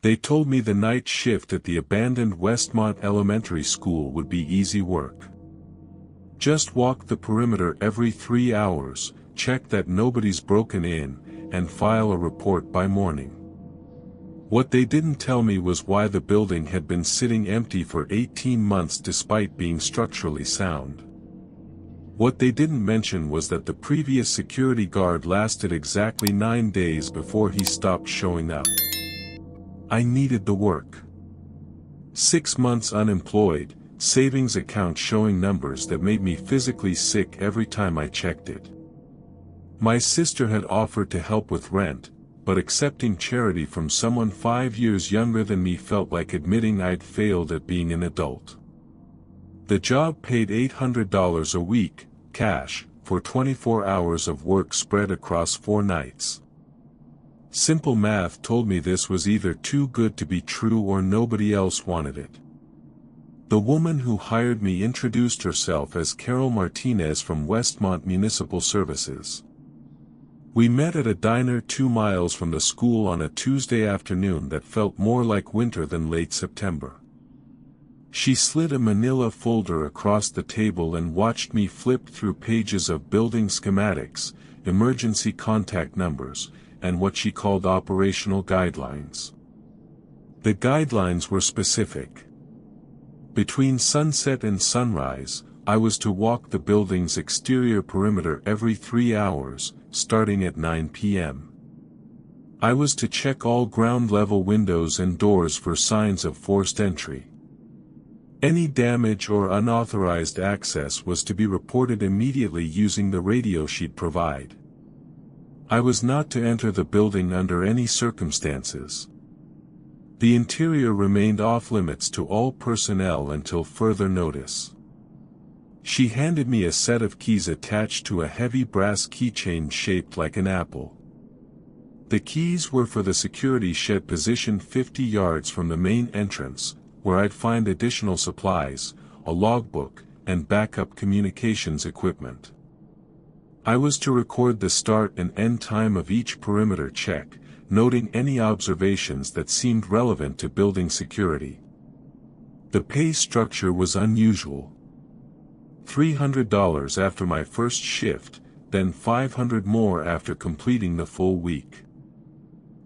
They told me the night shift at the abandoned Westmont Elementary School would be easy work. Just walk the perimeter every 3 hours, check that nobody's broken in, and file a report by morning. What they didn't tell me was why the building had been sitting empty for 18 months despite being structurally sound. What they didn't mention was that the previous security guard lasted exactly 9 days before he stopped showing up. I needed the work. 6 months unemployed, savings account showing numbers that made me physically sick every time I checked it. My sister had offered to help with rent, but accepting charity from someone 5 years younger than me felt like admitting I'd failed at being an adult. The job paid $800 a week, cash, for 24 hours of work spread across 4 nights. Simple math told me this was either too good to be true or nobody else wanted it. The woman who hired me introduced herself as Carol Martinez from Westmont Municipal Services. We met at a diner 2 miles from the school on a Tuesday afternoon that felt more like winter than late September. She slid a manila folder across the table and watched me flip through pages of building schematics, emergency contact numbers, and what she called operational guidelines. The guidelines were specific. Between sunset and sunrise, I was to walk the building's exterior perimeter every 3 hours, starting at 9 p.m. I was to check all ground-level windows and doors for signs of forced entry. Any damage or unauthorized access was to be reported immediately using the radio she'd provide. I was not to enter the building under any circumstances. The interior remained off-limits to all personnel until further notice. She handed me a set of keys attached to a heavy brass keychain shaped like an apple. The keys were for the security shed positioned 50 yards from the main entrance, where I'd find additional supplies, a logbook, and backup communications equipment. I was to record the start and end time of each perimeter check, noting any observations that seemed relevant to building security. The pay structure was unusual. $300 after my first shift, then $500 more after completing the full week.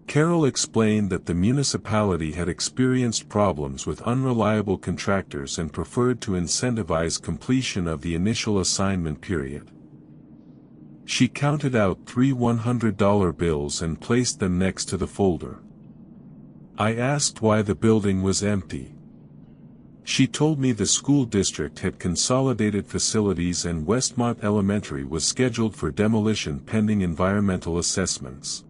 Carol explained that the municipality had experienced problems with unreliable contractors and preferred to incentivize completion of the initial assignment period. She counted out 3 $100 bills and placed them next to the folder. I asked why the building was empty. She told me the school district had consolidated facilities and Westmont Elementary was scheduled for demolition pending environmental assessments.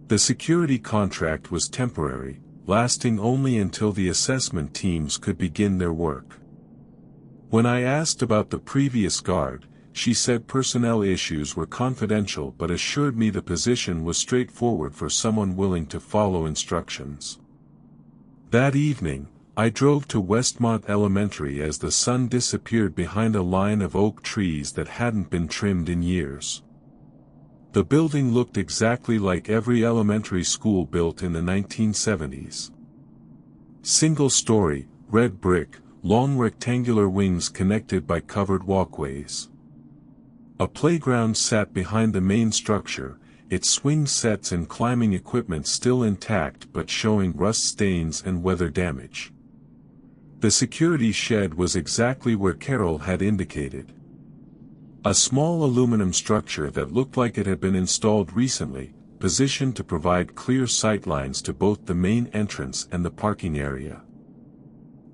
The security contract was temporary, lasting only until the assessment teams could begin their work. When I asked about the previous guard, she said personnel issues were confidential but assured me the position was straightforward for someone willing to follow instructions. That evening, I drove to Westmont Elementary as the sun disappeared behind a line of oak trees that hadn't been trimmed in years. The building looked exactly like every elementary school built in the 1970s. Single-story, red brick, long rectangular wings connected by covered walkways. A playground sat behind the main structure, its swing sets and climbing equipment still intact but showing rust stains and weather damage. The security shed was exactly where Carol had indicated. A small aluminum structure that looked like it had been installed recently, positioned to provide clear sight lines to both the main entrance and the parking area.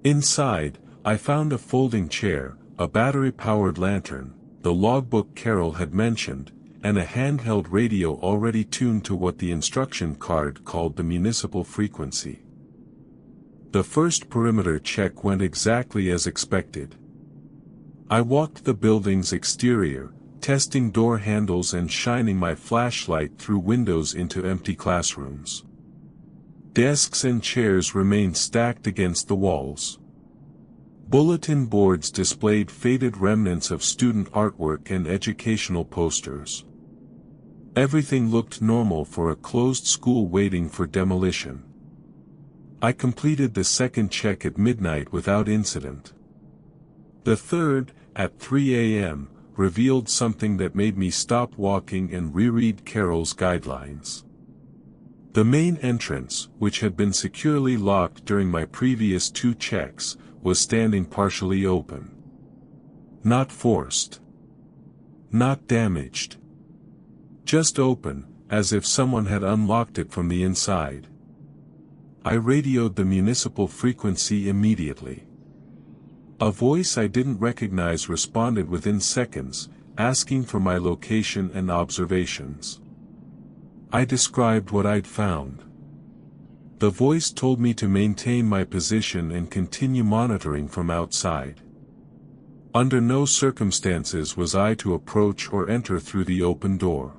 Inside, I found a folding chair, a battery-powered lantern, the logbook Carol had mentioned, and a handheld radio already tuned to what the instruction card called the municipal frequency. The first perimeter check went exactly as expected. I walked the building's exterior, testing door handles and shining my flashlight through windows into empty classrooms. Desks and chairs remained stacked against the walls. Bulletin boards displayed faded remnants of student artwork and educational posters. Everything looked normal for a closed school waiting for demolition. I completed the second check at midnight without incident. The third, at 3 a.m., revealed something that made me stop walking and reread Carol's guidelines. The main entrance, which had been securely locked during my previous 2 checks, was standing partially open. Not forced. Not damaged. Just open, as if someone had unlocked it from the inside. I radioed the municipal frequency immediately. A voice I didn't recognize responded within seconds, asking for my location and observations. I described what I'd found. The voice told me to maintain my position and continue monitoring from outside. Under no circumstances was I to approach or enter through the open door.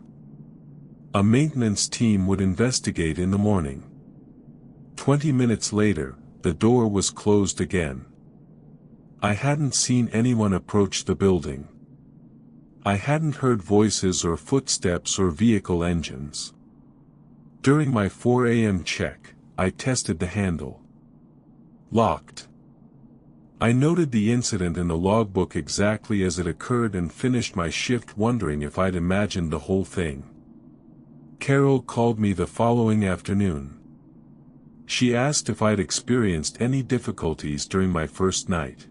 A maintenance team would investigate in the morning. 20 minutes later, the door was closed again. I hadn't seen anyone approach the building. I hadn't heard voices or footsteps or vehicle engines. During my 4 a.m. check, I tested the handle. Locked. I noted the incident in the logbook exactly as it occurred and finished my shift wondering if I'd imagined the whole thing. Carol called me the following afternoon. She asked if I'd experienced any difficulties during my first night.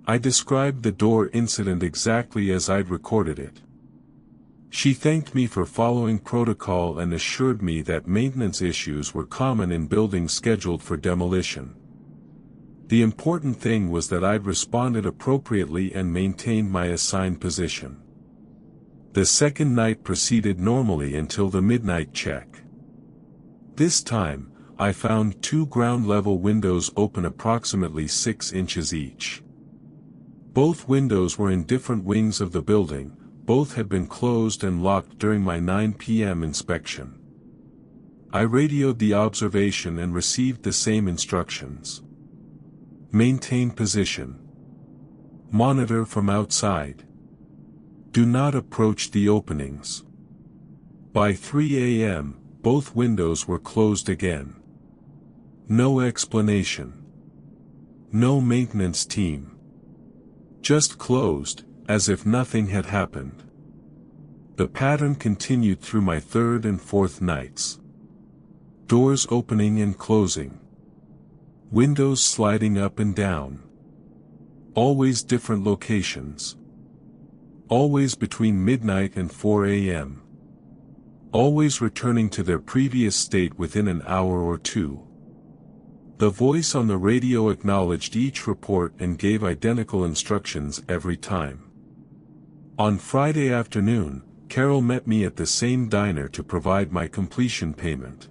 I described the door incident exactly as I'd recorded it. She thanked me for following protocol and assured me that maintenance issues were common in buildings scheduled for demolition. The important thing was that I'd responded appropriately and maintained my assigned position. The second night proceeded normally until the midnight check. This time, I found 2 ground-level windows open approximately 6 inches each. Both windows were in different wings of the building, both had been closed and locked during my 9 p.m. inspection. I radioed the observation and received the same instructions. Maintain position. Monitor from outside. Do not approach the openings. By 3 a.m., both windows were closed again. No explanation. No maintenance team. Just closed, as if nothing had happened. The pattern continued through my 3rd and 4th nights. Doors opening and closing. Windows sliding up and down. Always different locations. Always between midnight and 4 a.m. Always returning to their previous state within an hour or 2. The voice on the radio acknowledged each report and gave identical instructions every time. On Friday afternoon, Carol met me at the same diner to provide my completion payment.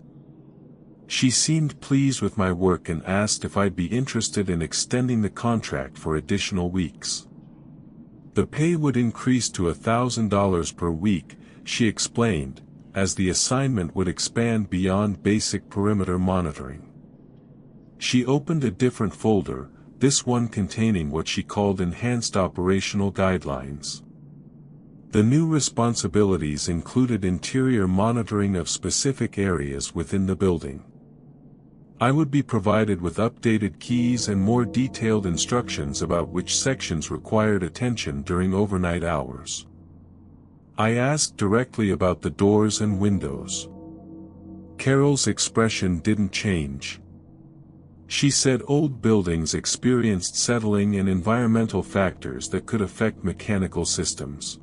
She seemed pleased with my work and asked if I'd be interested in extending the contract for additional weeks. The pay would increase to $1,000 per week, she explained, as the assignment would expand beyond basic perimeter monitoring. She opened a different folder, this one containing what she called enhanced operational guidelines. The new responsibilities included interior monitoring of specific areas within the building. I would be provided with updated keys and more detailed instructions about which sections required attention during overnight hours. I asked directly about the doors and windows. Carol's expression didn't change. She said old buildings experienced settling and environmental factors that could affect mechanical systems.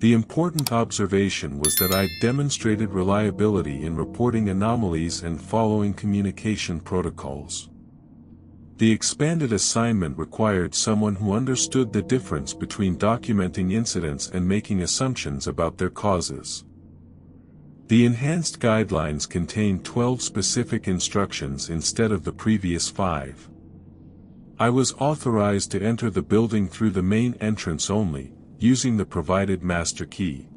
The important observation was that I demonstrated reliability in reporting anomalies and following communication protocols. The expanded assignment required someone who understood the difference between documenting incidents and making assumptions about their causes. The enhanced guidelines contained 12 specific instructions instead of the previous 5. I was authorized to enter the building through the main entrance only, using the provided master key.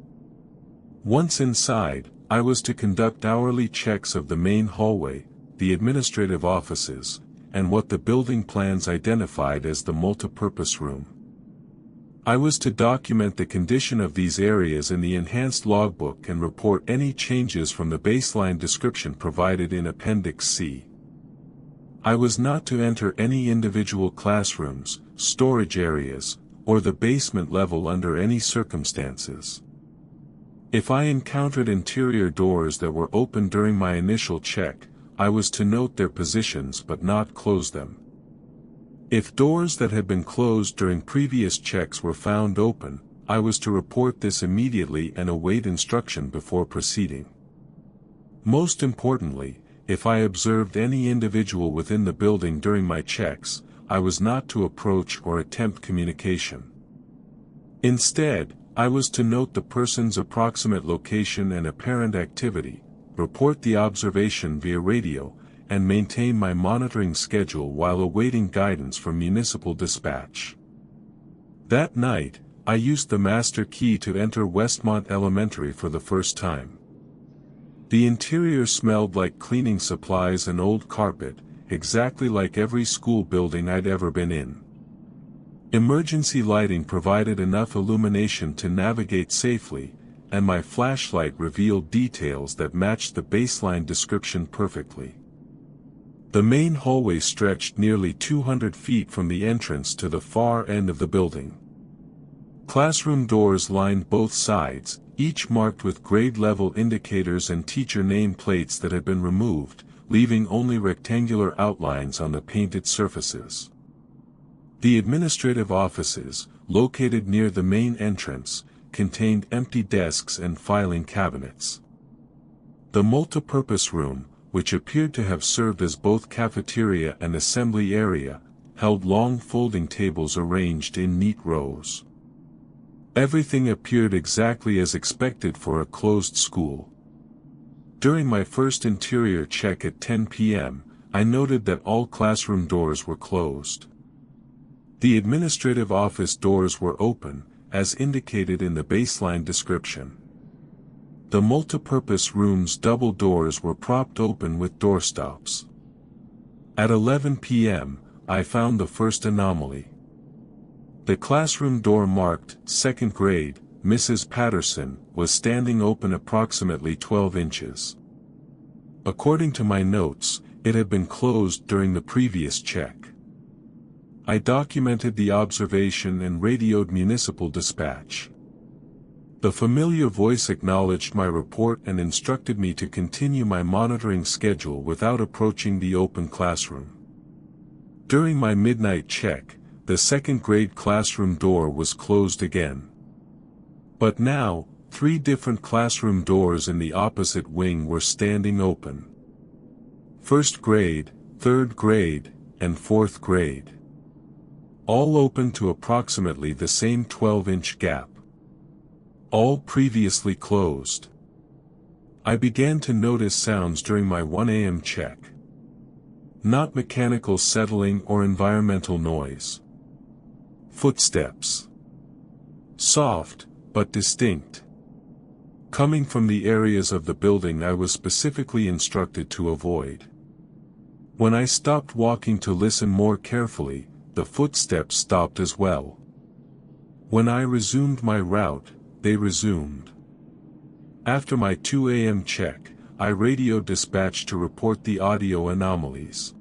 Once inside, I was to conduct hourly checks of the main hallway, the administrative offices, and what the building plans identified as the multipurpose room. I was to document the condition of these areas in the enhanced logbook and report any changes from the baseline description provided in Appendix C. I was not to enter any individual classrooms, storage areas, or the basement level under any circumstances. If I encountered interior doors that were open during my initial check, I was to note their positions but not close them. If doors that had been closed during previous checks were found open, I was to report this immediately and await instruction before proceeding. Most importantly, if I observed any individual within the building during my checks, I was not to approach or attempt communication. Instead, I was to note the person's approximate location and apparent activity, report the observation via radio, and maintain my monitoring schedule while awaiting guidance from municipal dispatch. That night, I used the master key to enter Westmont Elementary for the first time. The interior smelled like cleaning supplies and old carpet, exactly like every school building I'd ever been in. Emergency lighting provided enough illumination to navigate safely, and my flashlight revealed details that matched the baseline description perfectly. The main hallway stretched nearly 200 feet from the entrance to the far end of the building. Classroom doors lined both sides, each marked with grade-level indicators and teacher name plates that had been removed, leaving only rectangular outlines on the painted surfaces. The administrative offices, located near the main entrance, contained empty desks and filing cabinets. The multipurpose room, which appeared to have served as both cafeteria and assembly area, held long folding tables arranged in neat rows. Everything appeared exactly as expected for a closed school. During my first interior check at 10 p.m., I noted that all classroom doors were closed. The administrative office doors were open, as indicated in the baseline description. The multipurpose room's double doors were propped open with doorstops. At 11 p.m., I found the first anomaly. The classroom door marked, 2nd grade, Mrs. Patterson, was standing open approximately 12 inches. According to my notes, it had been closed during the previous check. I documented the observation and radioed municipal dispatch. The familiar voice acknowledged my report and instructed me to continue my monitoring schedule without approaching the open classroom. During my midnight check, the 2nd grade classroom door was closed again. But now, 3 different classroom doors in the opposite wing were standing open. 1st grade, 3rd grade, and 4th grade. All open to approximately the same 12-inch gap. All previously closed. I began to notice sounds during my 1 a.m. check. Not mechanical settling or environmental noise. Footsteps. Soft, but distinct. Coming from the areas of the building I was specifically instructed to avoid. When I stopped walking to listen more carefully, the footsteps stopped as well. When I resumed my route, they resumed. After my 2 a.m. check, I radioed dispatch to report the audio anomalies.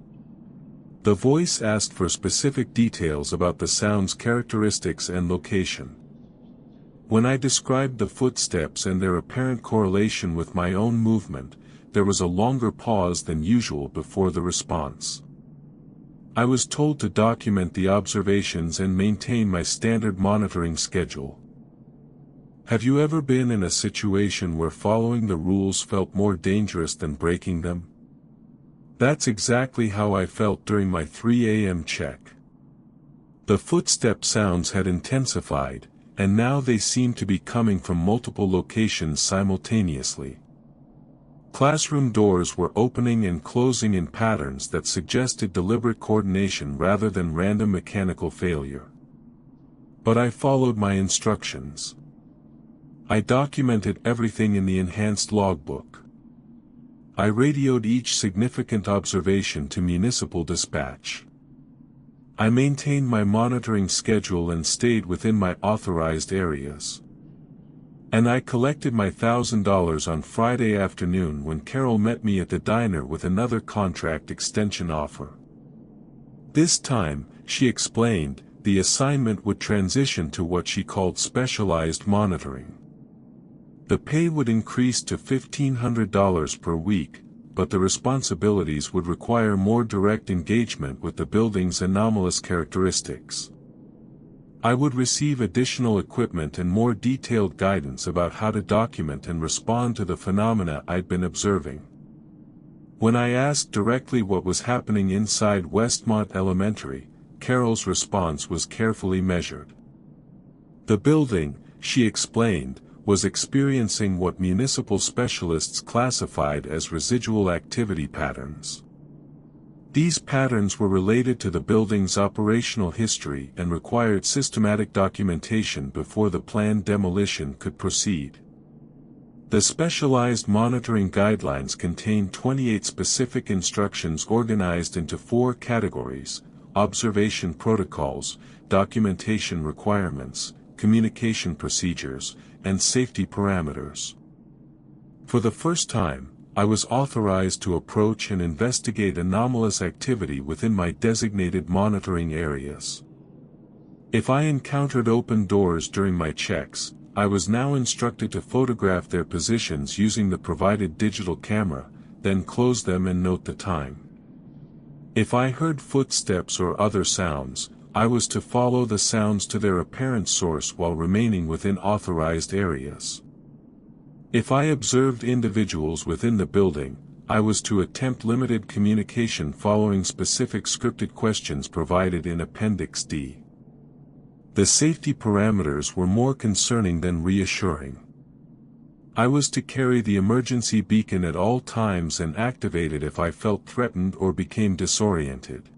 The voice asked for specific details about the sound's characteristics and location. When I described the footsteps and their apparent correlation with my own movement, there was a longer pause than usual before the response. I was told to document the observations and maintain my standard monitoring schedule. Have you ever been in a situation where following the rules felt more dangerous than breaking them? That's exactly how I felt during my 3 a.m. check. The footstep sounds had intensified, and now they seemed to be coming from multiple locations simultaneously. Classroom doors were opening and closing in patterns that suggested deliberate coordination rather than random mechanical failure. But I followed my instructions. I documented everything in the enhanced logbook. I radioed each significant observation to municipal dispatch. I maintained my monitoring schedule and stayed within my authorized areas. And I collected my $1,000 on Friday afternoon when Carol met me at the diner with another contract extension offer. This time, she explained, the assignment would transition to what she called specialized monitoring. The pay would increase to $1,500 per week, but the responsibilities would require more direct engagement with the building's anomalous characteristics. I would receive additional equipment and more detailed guidance about how to document and respond to the phenomena I'd been observing. When I asked directly what was happening inside Westmont Elementary, Carol's response was carefully measured. The building, she explained, was experiencing what municipal specialists classified as residual activity patterns. These patterns were related to the building's operational history and required systematic documentation before the planned demolition could proceed. The specialized monitoring guidelines contain 28 specific instructions organized into 4 categories: observation protocols, documentation requirements, communication procedures, and safety parameters. For the first time, I was authorized to approach and investigate anomalous activity within my designated monitoring areas. If I encountered open doors during my checks, I was now instructed to photograph their positions using the provided digital camera, then close them and note the time. If I heard footsteps or other sounds, I was to follow the sounds to their apparent source while remaining within authorized areas. If I observed individuals within the building, I was to attempt limited communication following specific scripted questions provided in Appendix D. The safety parameters were more concerning than reassuring. I was to carry the emergency beacon at all times and activate it if I felt threatened or became disoriented.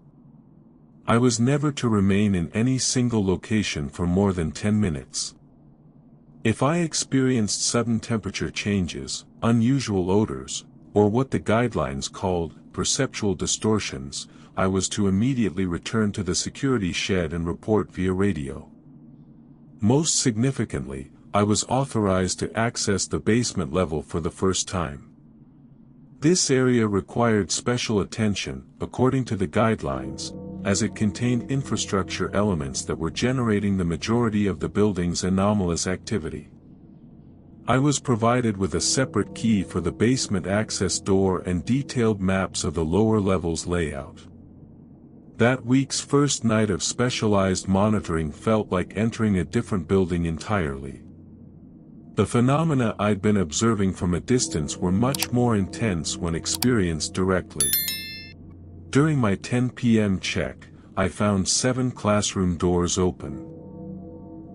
I was never to remain in any single location for more than 10 minutes. If I experienced sudden temperature changes, unusual odors, or what the guidelines called perceptual distortions, I was to immediately return to the security shed and report via radio. Most significantly, I was authorized to access the basement level for the first time. This area required special attention, according to the guidelines, as it contained infrastructure elements that were generating the majority of the building's anomalous activity. I was provided with a separate key for the basement access door and detailed maps of the lower level's layout. That week's first night of specialized monitoring felt like entering a different building entirely. The phenomena I'd been observing from a distance were much more intense when experienced directly. During my 10 p.m. check, I found 7 classroom doors open.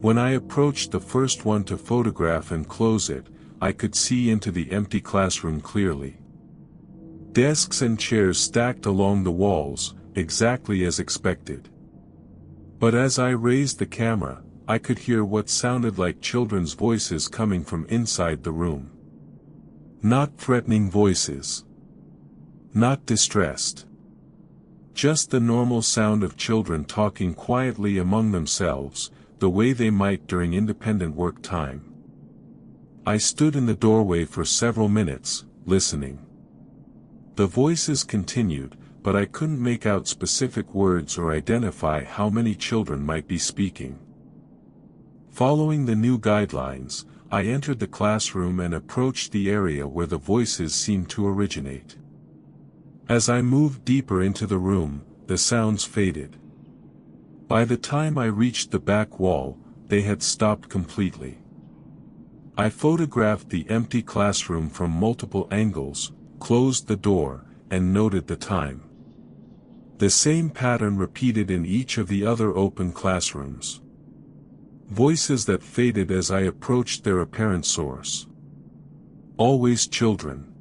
When I approached the first one to photograph and close it, I could see into the empty classroom clearly. Desks and chairs stacked along the walls, exactly as expected. But as I raised the camera, I could hear what sounded like children's voices coming from inside the room. Not threatening voices. Not distressed. Just the normal sound of children talking quietly among themselves, the way they might during independent work time. I stood in the doorway for several minutes, listening. The voices continued, but I couldn't make out specific words or identify how many children might be speaking. Following the new guidelines, I entered the classroom and approached the area where the voices seemed to originate. As I moved deeper into the room, the sounds faded. By the time I reached the back wall, they had stopped completely. I photographed the empty classroom from multiple angles, closed the door, and noted the time. The same pattern repeated in each of the other open classrooms. Voices that faded as I approached their apparent source. Always children.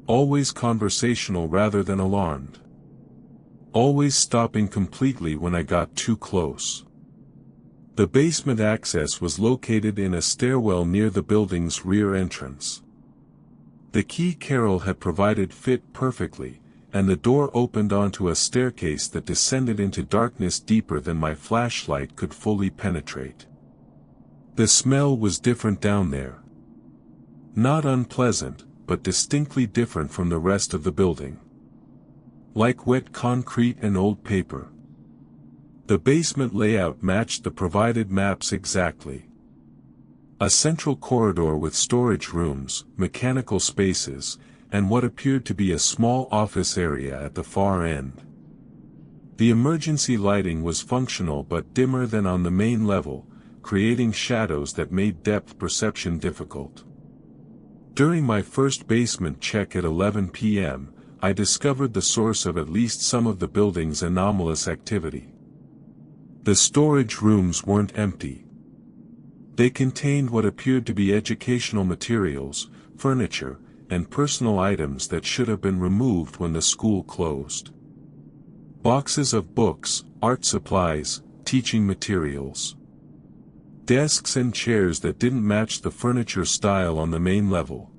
Always conversational rather than alarmed. Always stopping completely when I got too close. The basement access was located in a stairwell near the building's rear entrance. The key Carol had provided fit perfectly, and the door opened onto a staircase that descended into darkness deeper than my flashlight could fully penetrate. The smell was different down there. Not unpleasant, but distinctly different from the rest of the building. like wet concrete and old paper. The basement layout matched the provided maps exactly. A central corridor with storage rooms, mechanical spaces, and what appeared to be a small office area at the far end. The emergency lighting was functional but dimmer than on the main level, creating shadows that made depth perception difficult. During my first basement check at 11 p.m., I discovered the source of at least some of the building's anomalous activity. The storage rooms weren't empty. They contained what appeared to be educational materials, furniture, and personal items that should have been removed when the school closed. Boxes of books, art supplies, teaching materials. Desks and chairs that didn't match the furniture style on the main level.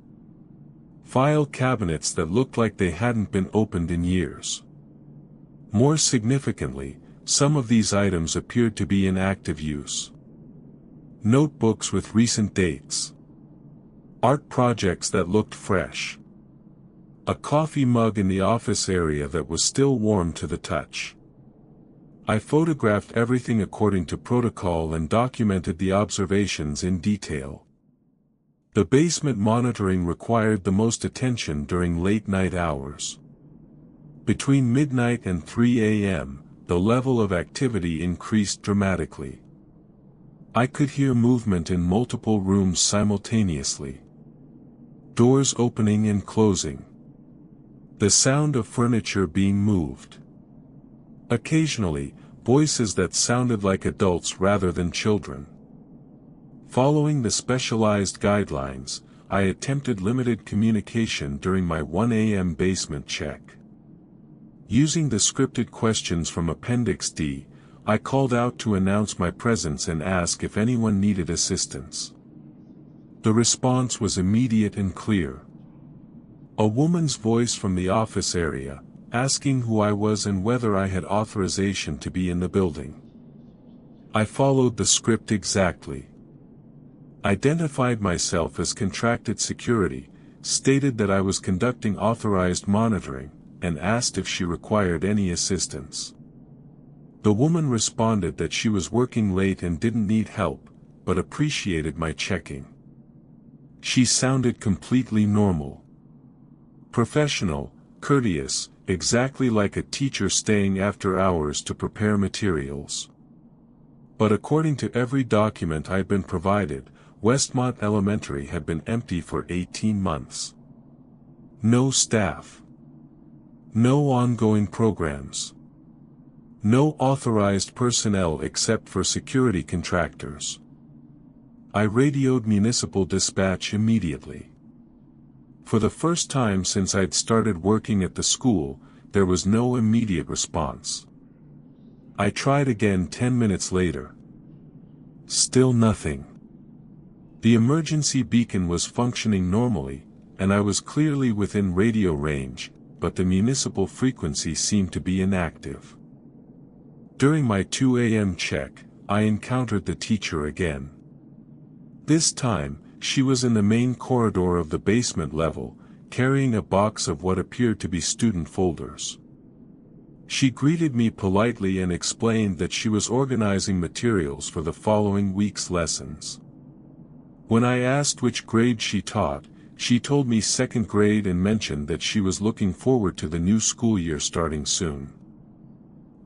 File cabinets that looked like they hadn't been opened in years. More significantly, some of these items appeared to be in active use. Notebooks with recent dates. Art projects that looked fresh. A coffee mug in the office area that was still warm to the touch. I photographed everything according to protocol and documented the observations in detail. The basement monitoring required the most attention during late night hours. Between midnight and 3 a.m., the level of activity increased dramatically. I could hear movement in multiple rooms simultaneously. Doors opening and closing. The sound of furniture being moved. Occasionally, voices that sounded like adults rather than children. Following the specialized guidelines, I attempted limited communication during my 1 a.m. basement check. Using the scripted questions from Appendix D, I called out to announce my presence and ask if anyone needed assistance. The response was immediate and clear. A woman's voice from the office area, asking who I was and whether I had authorization to be in the building. I followed the script exactly. Identified myself as contracted security, stated that I was conducting authorized monitoring, and asked if she required any assistance. The woman responded that she was working late and didn't need help, but appreciated my checking. She sounded completely normal. Professional, courteous, exactly like a teacher staying after hours to prepare materials. But according to every document I'd been provided, Westmont Elementary had been empty for 18 months. No staff. No ongoing programs. No authorized personnel except for security contractors. I radioed municipal dispatch immediately. For the first time since I'd started working at the school, there was no immediate response. I tried again 10 minutes later. Still nothing. The emergency beacon was functioning normally, and I was clearly within radio range, but the municipal frequency seemed to be inactive. During my 2 a.m. check, I encountered the teacher again. This time, she was in the main corridor of the basement level, carrying a box of what appeared to be student folders. She greeted me politely and explained that she was organizing materials for the following week's lessons. When I asked which grade she taught, she told me second grade and mentioned that she was looking forward to the new school year starting soon.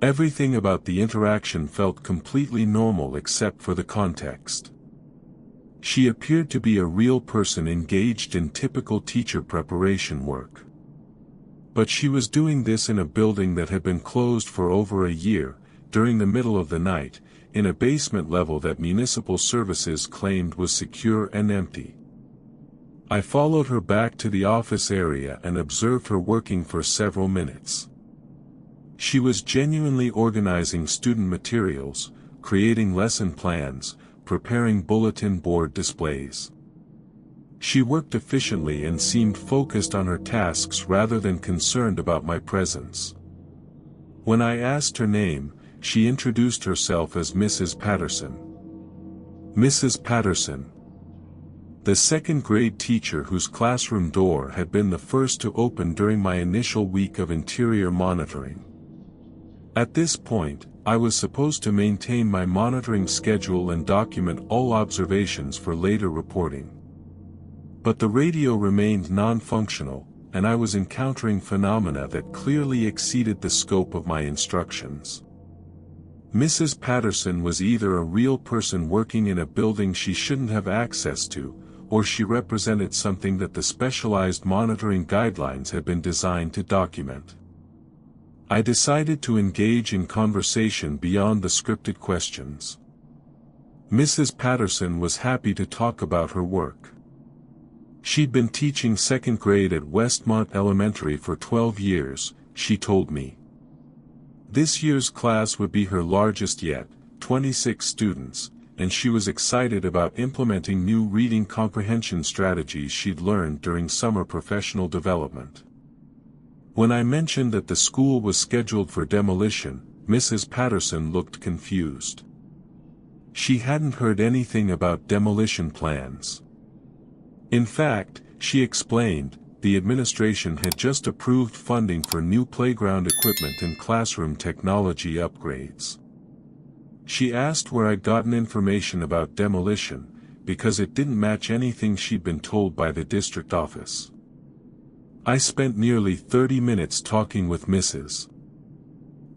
Everything about the interaction felt completely normal except for the context. She appeared to be a real person engaged in typical teacher preparation work. But she was doing this in a building that had been closed for over a year, during the middle of the night, in a basement level that municipal services claimed was secure and empty. I followed her back to the office area and observed her working for several minutes. She was genuinely organizing student materials, creating lesson plans, preparing bulletin board displays. She worked efficiently and seemed focused on her tasks rather than concerned about my presence. When I asked her name, she introduced herself as Mrs. Patterson. Mrs. Patterson. the second-grade teacher whose classroom door had been the first to open during my initial week of interior monitoring. At this point, I was supposed to maintain my monitoring schedule and document all observations for later reporting. But the radio remained non-functional, and I was encountering phenomena that clearly exceeded the scope of my instructions. Mrs. Patterson was either a real person working in a building she shouldn't have access to, or she represented something that the specialized monitoring guidelines had been designed to document. I decided to engage in conversation beyond the scripted questions. Mrs. Patterson was happy to talk about her work. She'd been teaching second grade at Westmont Elementary for 12 years, she told me. This year's class would be her largest yet, 26 students, and she was excited about implementing new reading comprehension strategies she'd learned during summer professional development. When I mentioned that the school was scheduled for demolition, Mrs. Patterson looked confused. She hadn't heard anything about demolition plans. In fact, she explained, the administration had just approved funding for new playground equipment and classroom technology upgrades. She asked where I'd gotten information about demolition, because it didn't match anything she'd been told by the district office. I spent nearly 30 minutes talking with Mrs.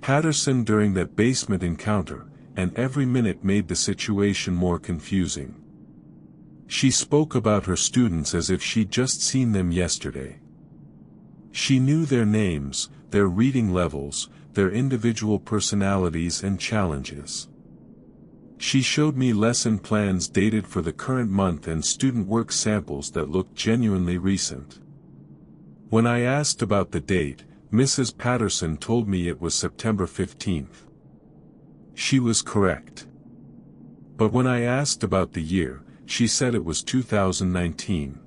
Patterson during that basement encounter, and every minute made the situation more confusing. She spoke about her students as if she'd just seen them yesterday. She knew their names, their reading levels, their individual personalities and challenges. She showed me lesson plans dated for the current month and student work samples that looked genuinely recent. When I asked about the date, Mrs. Patterson told me it was September 15th. She was correct. But when I asked about the year, she said it was 2019.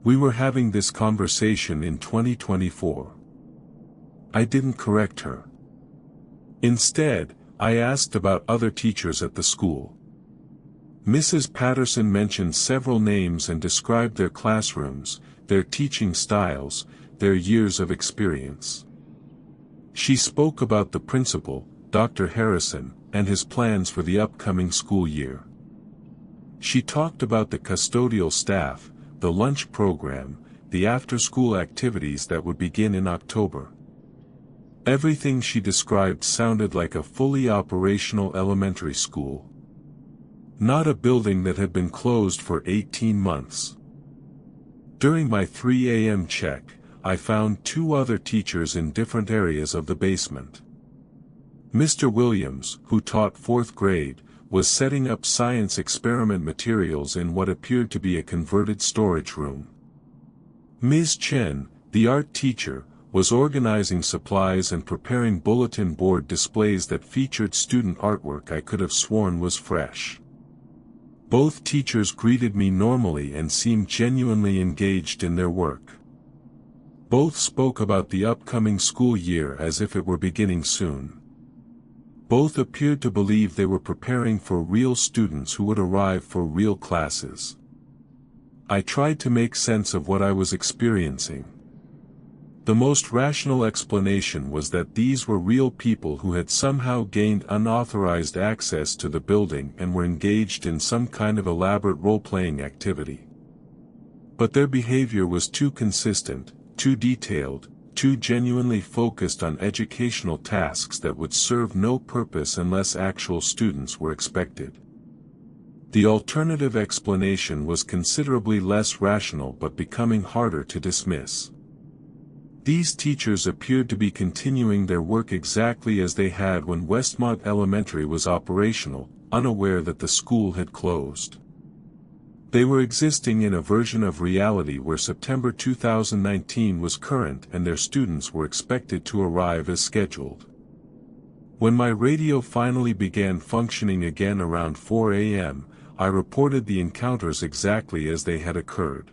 We were having this conversation in 2024. I didn't correct her. Instead, I asked about other teachers at the school. Mrs. Patterson mentioned several names and described their classrooms, their teaching styles, their years of experience. She spoke about the principal, Dr. Harrison, and his plans for the upcoming school year. She talked about the custodial staff, the lunch program, the after-school activities that would begin in October. Everything she described sounded like a fully operational elementary school. Not a building that had been closed for 18 months. During my 3 a.m. check, I found 2 other teachers in different areas of the basement. Mr. Williams, who taught 4th grade, was setting up science experiment materials in what appeared to be a converted storage room. Ms. Chen, the art teacher, was organizing supplies and preparing bulletin board displays that featured student artwork I could have sworn was fresh. Both teachers greeted me normally and seemed genuinely engaged in their work. Both spoke about the upcoming school year as if it were beginning soon. Both appeared to believe they were preparing for real students who would arrive for real classes. I tried to make sense of what I was experiencing. The most rational explanation was that these were real people who had somehow gained unauthorized access to the building and were engaged in some kind of elaborate role-playing activity. But their behavior was too consistent, too detailed, too genuinely focused on educational tasks that would serve no purpose unless actual students were expected. The alternative explanation was considerably less rational but becoming harder to dismiss. These teachers appeared to be continuing their work exactly as they had when Westmont Elementary was operational, unaware that the school had closed. They were existing in a version of reality where September 2019 was current and their students were expected to arrive as scheduled. When my radio finally began functioning again around 4 a.m., I reported the encounters exactly as they had occurred.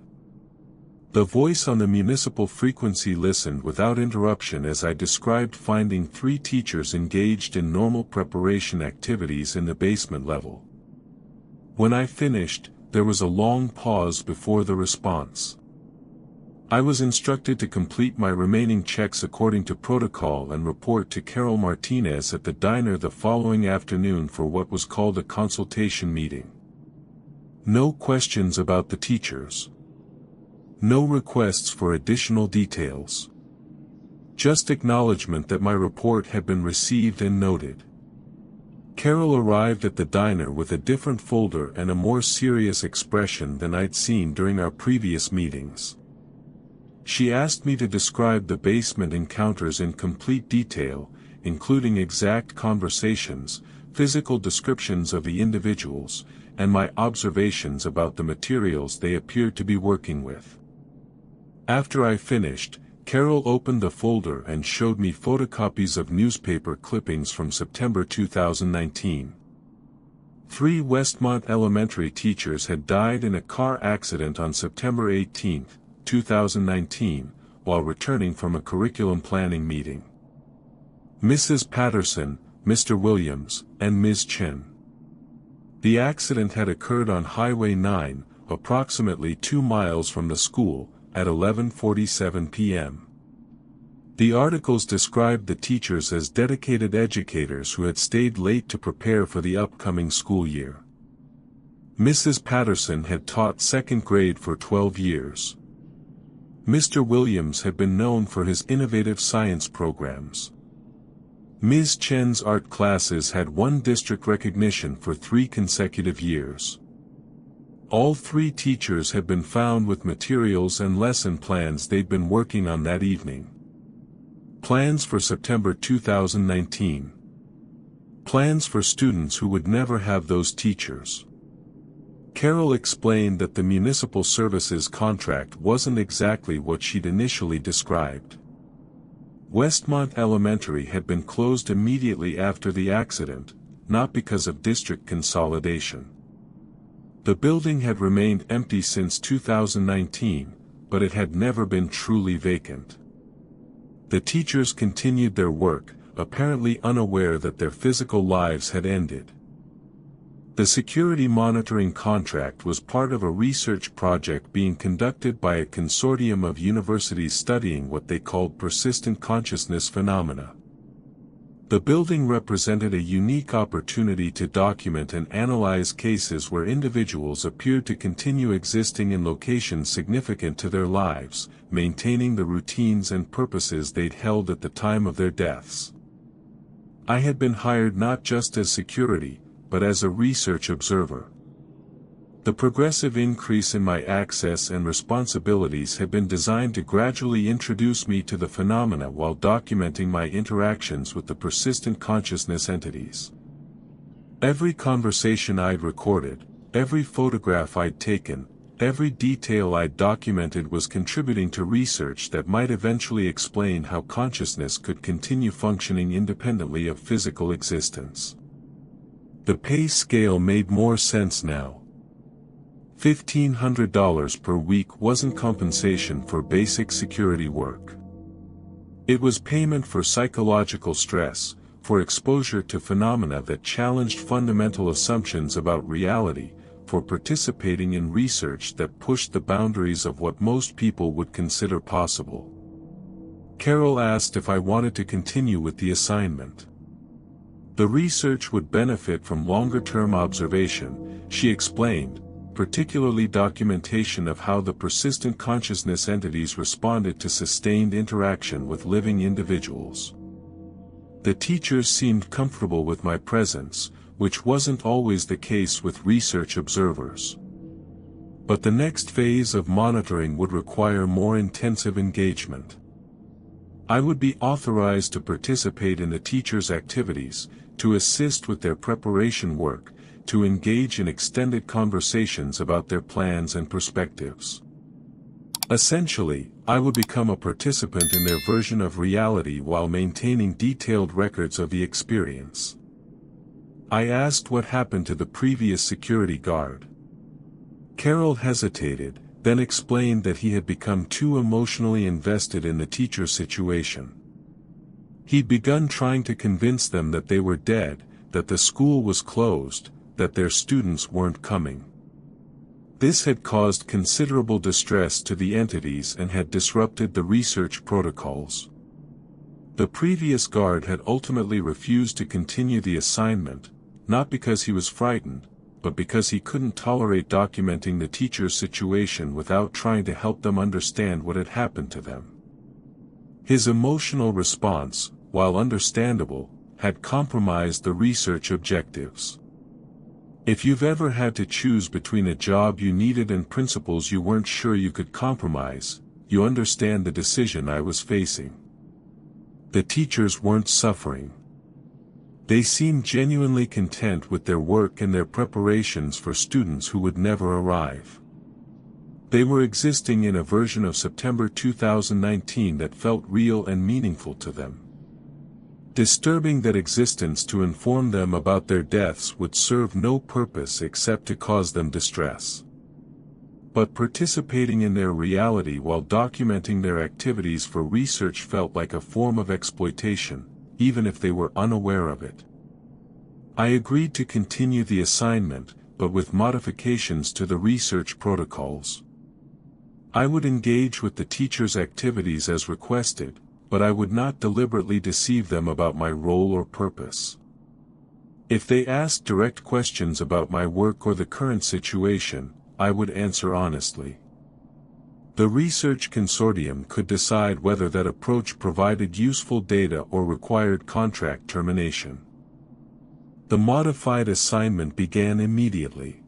The voice on the municipal frequency listened without interruption as I described finding 3 teachers engaged in normal preparation activities in the basement level. When I finished, there was a long pause before the response. I was instructed to complete my remaining checks according to protocol and report to Carol Martinez at the diner the following afternoon for what was called a consultation meeting. No questions about the teachers. No requests for additional details. Just acknowledgement that my report had been received and noted. Carol arrived at the diner with a different folder and a more serious expression than I'd seen during our previous meetings. She asked me to describe the basement encounters in complete detail, including exact conversations, physical descriptions of the individuals, and my observations about the materials they appeared to be working with. After I finished, Carol opened the folder and showed me photocopies of newspaper clippings from September 2019. 3 Westmont Elementary teachers had died in a car accident on September 18, 2019, while returning from a curriculum planning meeting. Mrs. Patterson, Mr. Williams, and Ms. Chen. The accident had occurred on Highway 9, approximately 2 miles from the school, at 11:47 p.m. The articles described the teachers as dedicated educators who had stayed late to prepare for the upcoming school year. Mrs. Patterson had taught second grade for 12 years. Mr. Williams had been known for his innovative science programs. Ms. Chen's art classes had won district recognition for 3 consecutive years. All 3 teachers had been found with materials and lesson plans they'd been working on that evening. Plans for September 2019. Plans for students who would never have those teachers. Carol explained that the municipal services contract wasn't exactly what she'd initially described. Westmont Elementary had been closed immediately after the accident, not because of district consolidation. The building had remained empty since 2019, but it had never been truly vacant. The teachers continued their work, apparently unaware that their physical lives had ended. The security monitoring contract was part of a research project being conducted by a consortium of universities studying what they called persistent consciousness phenomena. The building represented a unique opportunity to document and analyze cases where individuals appeared to continue existing in locations significant to their lives, maintaining the routines and purposes they'd held at the time of their deaths. I had been hired not just as security, but as a research observer. The progressive increase in my access and responsibilities had been designed to gradually introduce me to the phenomena while documenting my interactions with the persistent consciousness entities. Every conversation I'd recorded, every photograph I'd taken, every detail I'd documented was contributing to research that might eventually explain how consciousness could continue functioning independently of physical existence. The pay scale made more sense now. $1,500 per week wasn't compensation for basic security work. It was payment for psychological stress, for exposure to phenomena that challenged fundamental assumptions about reality, for participating in research that pushed the boundaries of what most people would consider possible. Carol asked if I wanted to continue with the assignment. The research would benefit from longer-term observation, she explained, particularly documentation of how the persistent consciousness entities responded to sustained interaction with living individuals. The teachers seemed comfortable with my presence, which wasn't always the case with research observers. But the next phase of monitoring would require more intensive engagement. I would be authorized to participate in the teachers' activities, to assist with their preparation work, to engage in extended conversations about their plans and perspectives. Essentially, I would become a participant in their version of reality while maintaining detailed records of the experience. I asked what happened to the previous security guard. Carol hesitated, then explained that he had become too emotionally invested in the teacher situation. He'd begun trying to convince them that they were dead, that the school was closed, that their students weren't coming. This had caused considerable distress to the entities and had disrupted the research protocols. The previous guard had ultimately refused to continue the assignment, not because he was frightened, but because he couldn't tolerate documenting the teacher's situation without trying to help them understand what had happened to them. His emotional response, while understandable, had compromised the research objectives. If you've ever had to choose between a job you needed and principles you weren't sure you could compromise, you understand the decision I was facing. The teachers weren't suffering. They seemed genuinely content with their work and their preparations for students who would never arrive. They were existing in a version of September 2019 that felt real and meaningful to them. Disturbing that existence to inform them about their deaths would serve no purpose except to cause them distress. But participating in their reality while documenting their activities for research felt like a form of exploitation, even if they were unaware of it. I agreed to continue the assignment, but with modifications to the research protocols. I would engage with the teachers' activities as requested, but I would not deliberately deceive them about my role or purpose. If they asked direct questions about my work or the current situation, I would answer honestly. The research consortium could decide whether that approach provided useful data or required contract termination. The modified assignment began immediately.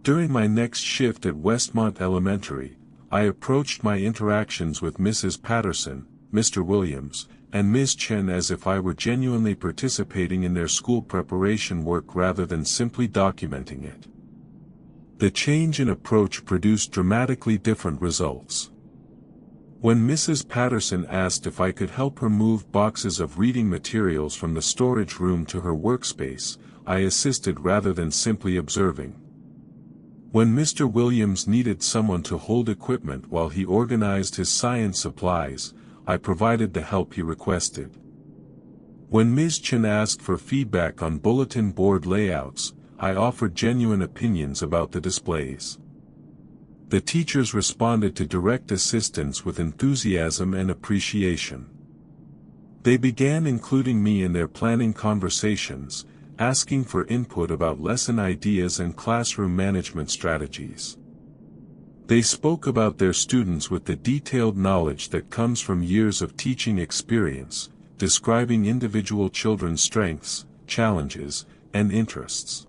During my next shift at Westmont Elementary, I approached my interactions with Mrs. Patterson, Mr. Williams, and Ms. Chen as if I were genuinely participating in their school preparation work rather than simply documenting it. The change in approach produced dramatically different results. When Mrs. Patterson asked if I could help her move boxes of reading materials from the storage room to her workspace, I assisted rather than simply observing. When Mr. Williams needed someone to hold equipment while he organized his science supplies, I provided the help he requested. When Ms. Chen asked for feedback on bulletin board layouts, I offered genuine opinions about the displays. The teachers responded to direct assistance with enthusiasm and appreciation. They began including me in their planning conversations, asking for input about lesson ideas and classroom management strategies. They spoke about their students with the detailed knowledge that comes from years of teaching experience, describing individual children's strengths, challenges, and interests.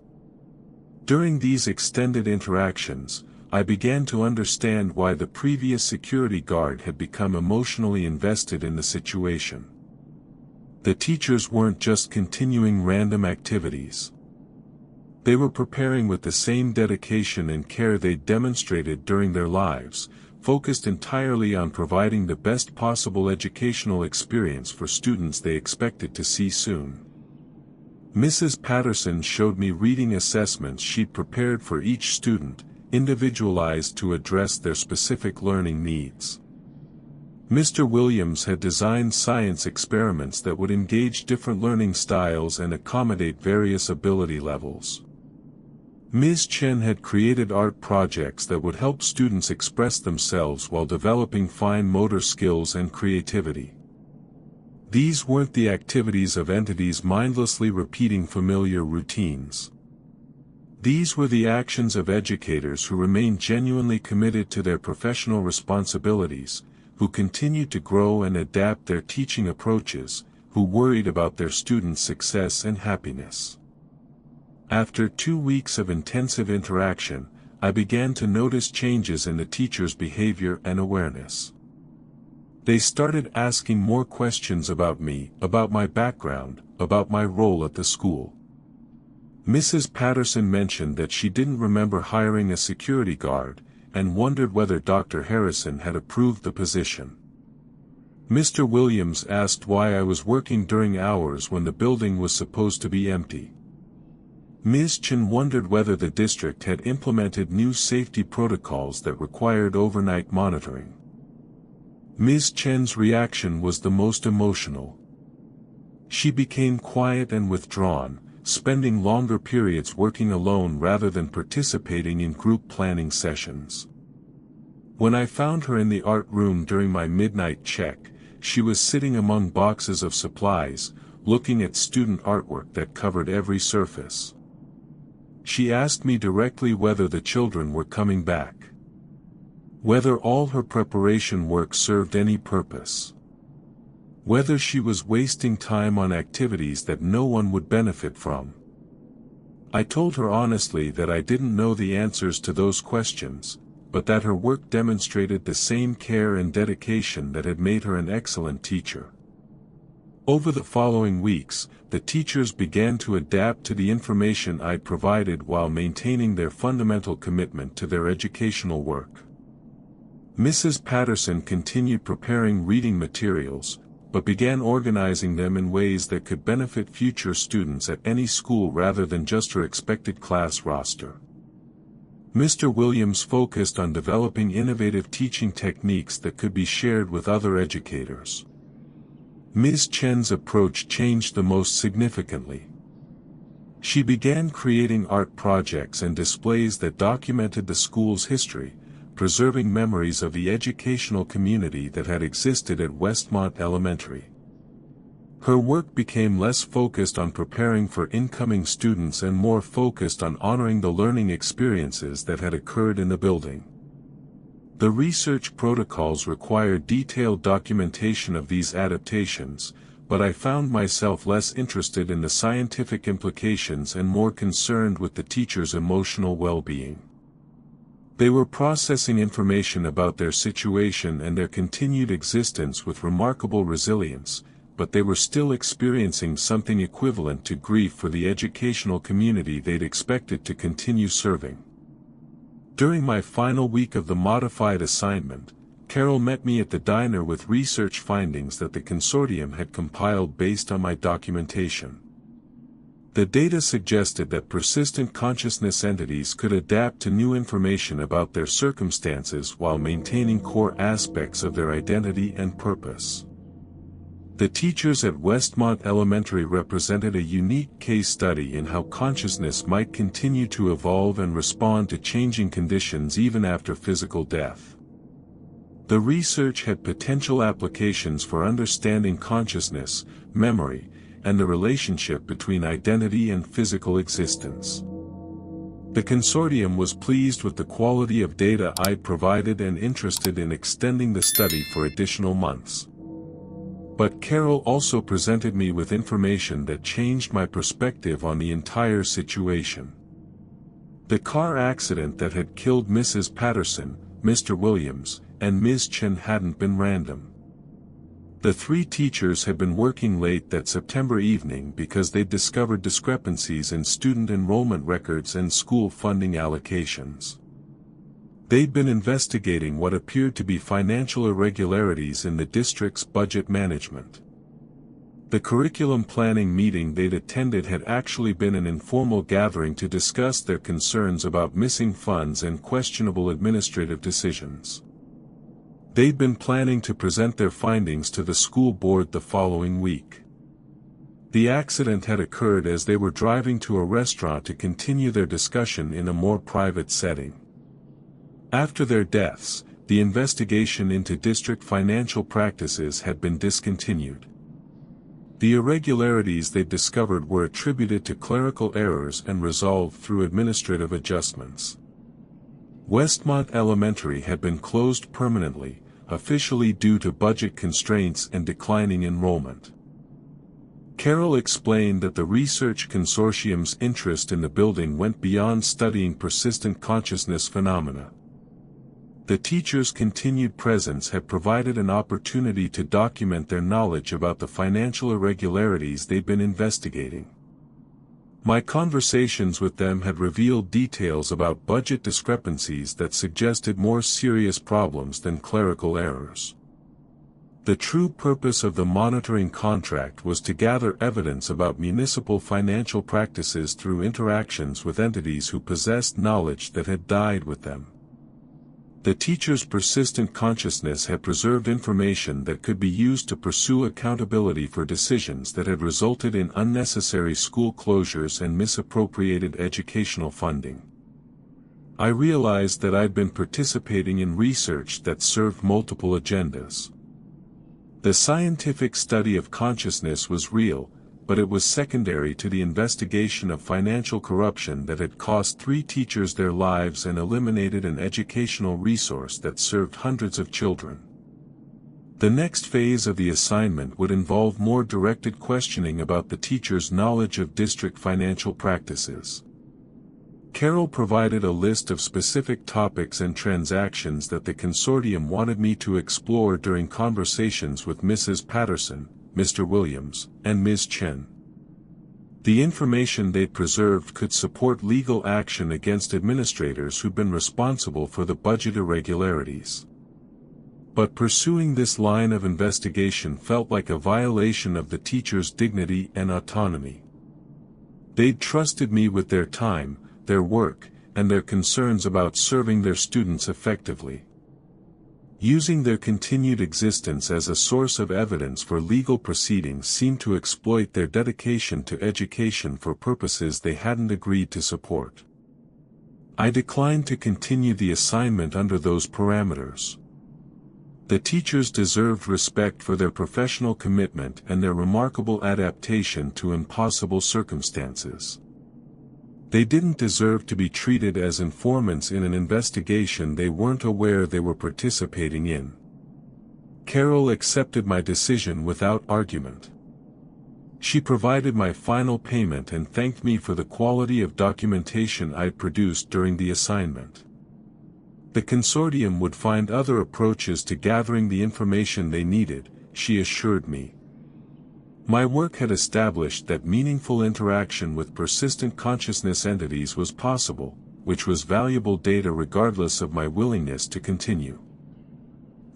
During these extended interactions, I began to understand why the previous security guard had become emotionally invested in the situation. The teachers weren't just continuing random activities. They were preparing with the same dedication and care they demonstrated during their lives, focused entirely on providing the best possible educational experience for students they expected to see soon. Mrs. Patterson showed me reading assessments she'd prepared for each student, individualized to address their specific learning needs. Mr. Williams had designed science experiments that would engage different learning styles and accommodate various ability levels. Ms. Chen had created art projects that would help students express themselves while developing fine motor skills and creativity. These weren't the activities of entities mindlessly repeating familiar routines. These were the actions of educators who remained genuinely committed to their professional responsibilities, who continued to grow and adapt their teaching approaches, who worried about their students' success and happiness. After 2 weeks of intensive interaction, I began to notice changes in the teachers' behavior and awareness. They started asking more questions about me, about my background, about my role at the school. Mrs. Patterson mentioned that she didn't remember hiring a security guard, and wondered whether Dr. Harrison had approved the position. Mr. Williams asked why I was working during hours when the building was supposed to be empty. Ms. Chen wondered whether the district had implemented new safety protocols that required overnight monitoring. Ms. Chen's reaction was the most emotional. She became quiet and withdrawn, spending longer periods working alone rather than participating in group planning sessions. When I found her in the art room during my midnight check, she was sitting among boxes of supplies, looking at student artwork that covered every surface. She asked me directly whether the children were coming back. Whether all her preparation work served any purpose. Whether she was wasting time on activities that no one would benefit from. I told her honestly that I didn't know the answers to those questions, but that her work demonstrated the same care and dedication that had made her an excellent teacher. Over the following weeks, the teachers began to adapt to the information I provided while maintaining their fundamental commitment to their educational work. Mrs. Patterson continued preparing reading materials, but began organizing them in ways that could benefit future students at any school rather than just her expected class roster. Mr. Williams focused on developing innovative teaching techniques that could be shared with other educators. Ms. Chen's approach changed the most significantly. She began creating art projects and displays that documented the school's history, preserving memories of the educational community that had existed at Westmont Elementary. Her work became less focused on preparing for incoming students and more focused on honoring the learning experiences that had occurred in the building. The research protocols required detailed documentation of these adaptations, but I found myself less interested in the scientific implications and more concerned with the teachers' emotional well-being. They were processing information about their situation and their continued existence with remarkable resilience, but they were still experiencing something equivalent to grief for the educational community they'd expected to continue serving. During my final week of the modified assignment, Carol met me at the diner with research findings that the consortium had compiled based on my documentation. The data suggested that persistent consciousness entities could adapt to new information about their circumstances while maintaining core aspects of their identity and purpose. The teachers at Westmont Elementary represented a unique case study in how consciousness might continue to evolve and respond to changing conditions even after physical death. The research had potential applications for understanding consciousness, memory, and the relationship between identity and physical existence. The consortium was pleased with the quality of data I provided and interested in extending the study for additional months. But Carol also presented me with information that changed my perspective on the entire situation. The car accident that had killed Mrs. Patterson, Mr. Williams, and Ms. Chen hadn't been random. The three teachers had been working late that September evening because they'd discovered discrepancies in student enrollment records and school funding allocations. They'd been investigating what appeared to be financial irregularities in the district's budget management. The curriculum planning meeting they'd attended had actually been an informal gathering to discuss their concerns about missing funds and questionable administrative decisions. They'd been planning to present their findings to the school board the following week. The accident had occurred as they were driving to a restaurant to continue their discussion in a more private setting. After their deaths, the investigation into district financial practices had been discontinued. The irregularities they discovered were attributed to clerical errors and resolved through administrative adjustments. Westmont Elementary had been closed permanently, officially due to budget constraints and declining enrollment. Carol explained that the research consortium's interest in the building went beyond studying persistent consciousness phenomena. The teachers' continued presence had provided an opportunity to document their knowledge about the financial irregularities they'd been investigating. My conversations with them had revealed details about budget discrepancies that suggested more serious problems than clerical errors. The true purpose of the monitoring contract was to gather evidence about municipal financial practices through interactions with entities who possessed knowledge that had died with them. The teacher's persistent consciousness had preserved information that could be used to pursue accountability for decisions that had resulted in unnecessary school closures and misappropriated educational funding. I realized that I'd been participating in research that served multiple agendas. The scientific study of consciousness was real, but it was secondary to the investigation of financial corruption that had cost 3 teachers their lives and eliminated an educational resource that served hundreds of children. The next phase of the assignment would involve more directed questioning about the teacher's knowledge of district financial practices. Carol provided a list of specific topics and transactions that the consortium wanted me to explore during conversations with Mrs. Patterson, Mr. Williams, and Ms. Chen. The information they'd preserved could support legal action against administrators who'd been responsible for the budget irregularities. But pursuing this line of investigation felt like a violation of the teacher's dignity and autonomy. They'd trusted me with their time, their work, and their concerns about serving their students effectively. Using their continued existence as a source of evidence for legal proceedings seemed to exploit their dedication to education for purposes they hadn't agreed to support. I declined to continue the assignment under those parameters. The teachers deserved respect for their professional commitment and their remarkable adaptation to impossible circumstances. They didn't deserve to be treated as informants in an investigation they weren't aware they were participating in. Carol accepted my decision without argument. She provided my final payment and thanked me for the quality of documentation I'd produced during the assignment. The consortium would find other approaches to gathering the information they needed, she assured me. My work had established that meaningful interaction with persistent consciousness entities was possible, which was valuable data regardless of my willingness to continue.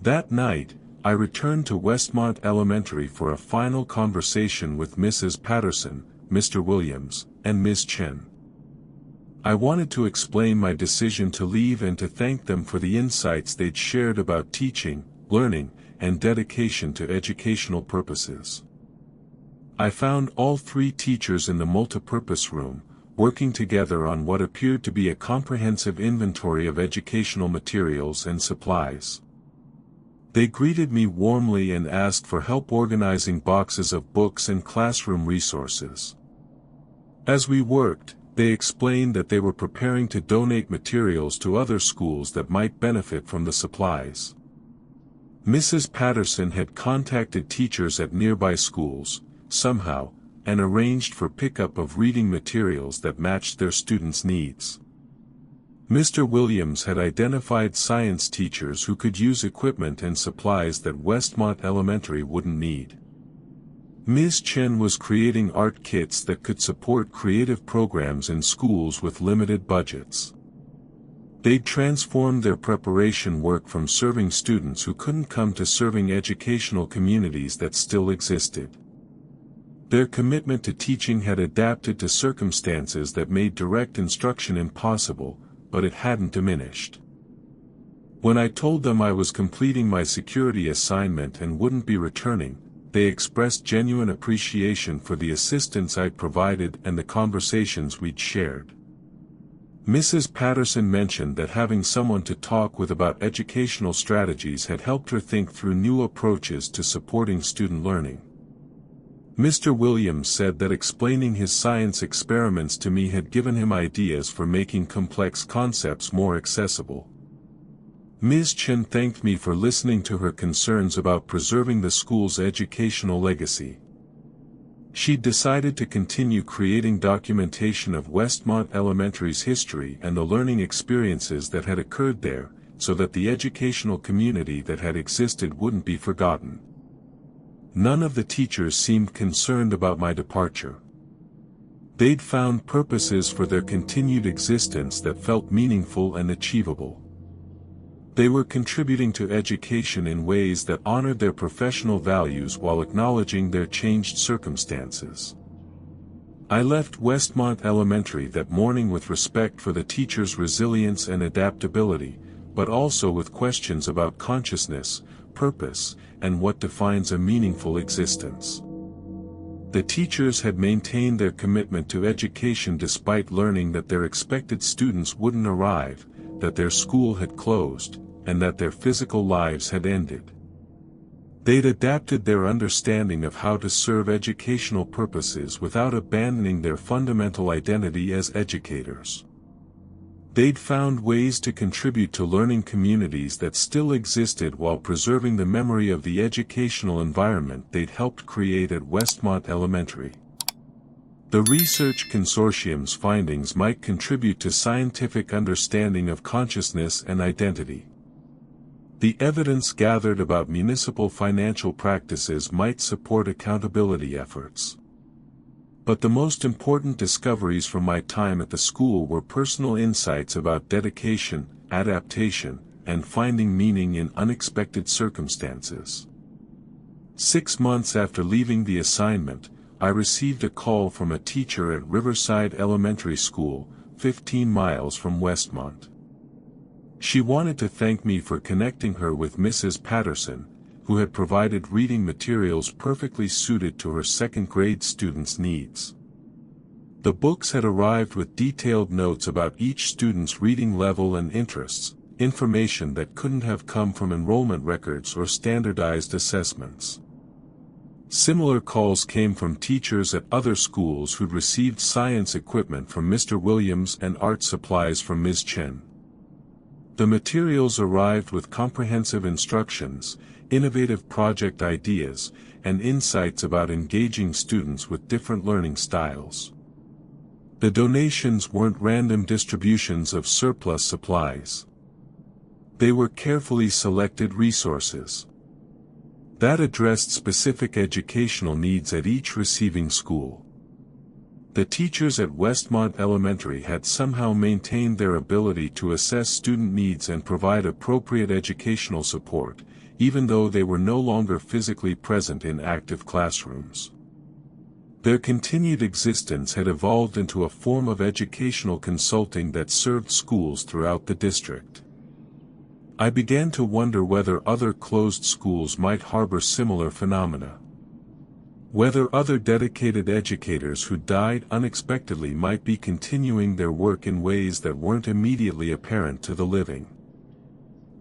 That night, I returned to Westmont Elementary for a final conversation with Mrs. Patterson, Mr. Williams, and Ms. Chen. I wanted to explain my decision to leave and to thank them for the insights they'd shared about teaching, learning, and dedication to educational purposes. I found all 3 teachers in the multipurpose room, working together on what appeared to be a comprehensive inventory of educational materials and supplies. They greeted me warmly and asked for help organizing boxes of books and classroom resources. As we worked, they explained that they were preparing to donate materials to other schools that might benefit from the supplies. Mrs. Patterson had contacted teachers at nearby schools, somehow, and arranged for pickup of reading materials that matched their students' needs. Mr. Williams had identified science teachers who could use equipment and supplies that Westmont Elementary wouldn't need. Ms. Chen was creating art kits that could support creative programs in schools with limited budgets. They'd transformed their preparation work from serving students who couldn't come to serving educational communities that still existed. Their commitment to teaching had adapted to circumstances that made direct instruction impossible, but it hadn't diminished. When I told them I was completing my security assignment and wouldn't be returning, they expressed genuine appreciation for the assistance I'd provided and the conversations we'd shared. Mrs. Patterson mentioned that having someone to talk with about educational strategies had helped her think through new approaches to supporting student learning. Mr. Williams said that explaining his science experiments to me had given him ideas for making complex concepts more accessible. Ms. Chen thanked me for listening to her concerns about preserving the school's educational legacy. She'd decided to continue creating documentation of Westmont Elementary's history and the learning experiences that had occurred there, so that the educational community that had existed wouldn't be forgotten. None of the teachers seemed concerned about my departure. They'd found purposes for their continued existence that felt meaningful and achievable. They were contributing to education in ways that honored their professional values while acknowledging their changed circumstances. I left Westmont Elementary that morning with respect for the teachers' resilience and adaptability, but also with questions about consciousness, purpose, and what defines a meaningful existence. The teachers had maintained their commitment to education despite learning that their expected students wouldn't arrive, that their school had closed, and that their physical lives had ended. They'd adapted their understanding of how to serve educational purposes without abandoning their fundamental identity as educators. They'd found ways to contribute to learning communities that still existed while preserving the memory of the educational environment they'd helped create at Westmont Elementary. The research consortium's findings might contribute to scientific understanding of consciousness and identity. The evidence gathered about municipal financial practices might support accountability efforts. But the most important discoveries from my time at the school were personal insights about dedication, adaptation, and finding meaning in unexpected circumstances. 6 months after leaving the assignment, I received a call from a teacher at Riverside Elementary School, 15 miles from Westmont. She wanted to thank me for connecting her with Mrs. Patterson, who had provided reading materials perfectly suited to her second-grade students' needs. The books had arrived with detailed notes about each student's reading level and interests, information that couldn't have come from enrollment records or standardized assessments. Similar calls came from teachers at other schools who'd received science equipment from Mr. Williams and art supplies from Ms. Chen. The materials arrived with comprehensive instructions, innovative project ideas, and insights about engaging students with different learning styles. The donations weren't random distributions of surplus supplies. They were carefully selected resources that addressed specific educational needs at each receiving school. The teachers at Westmont Elementary had somehow maintained their ability to assess student needs and provide appropriate educational support, even though they were no longer physically present in active classrooms. Their continued existence had evolved into a form of educational consulting that served schools throughout the district. I began to wonder whether other closed schools might harbor similar phenomena. Whether other dedicated educators who died unexpectedly might be continuing their work in ways that weren't immediately apparent to the living.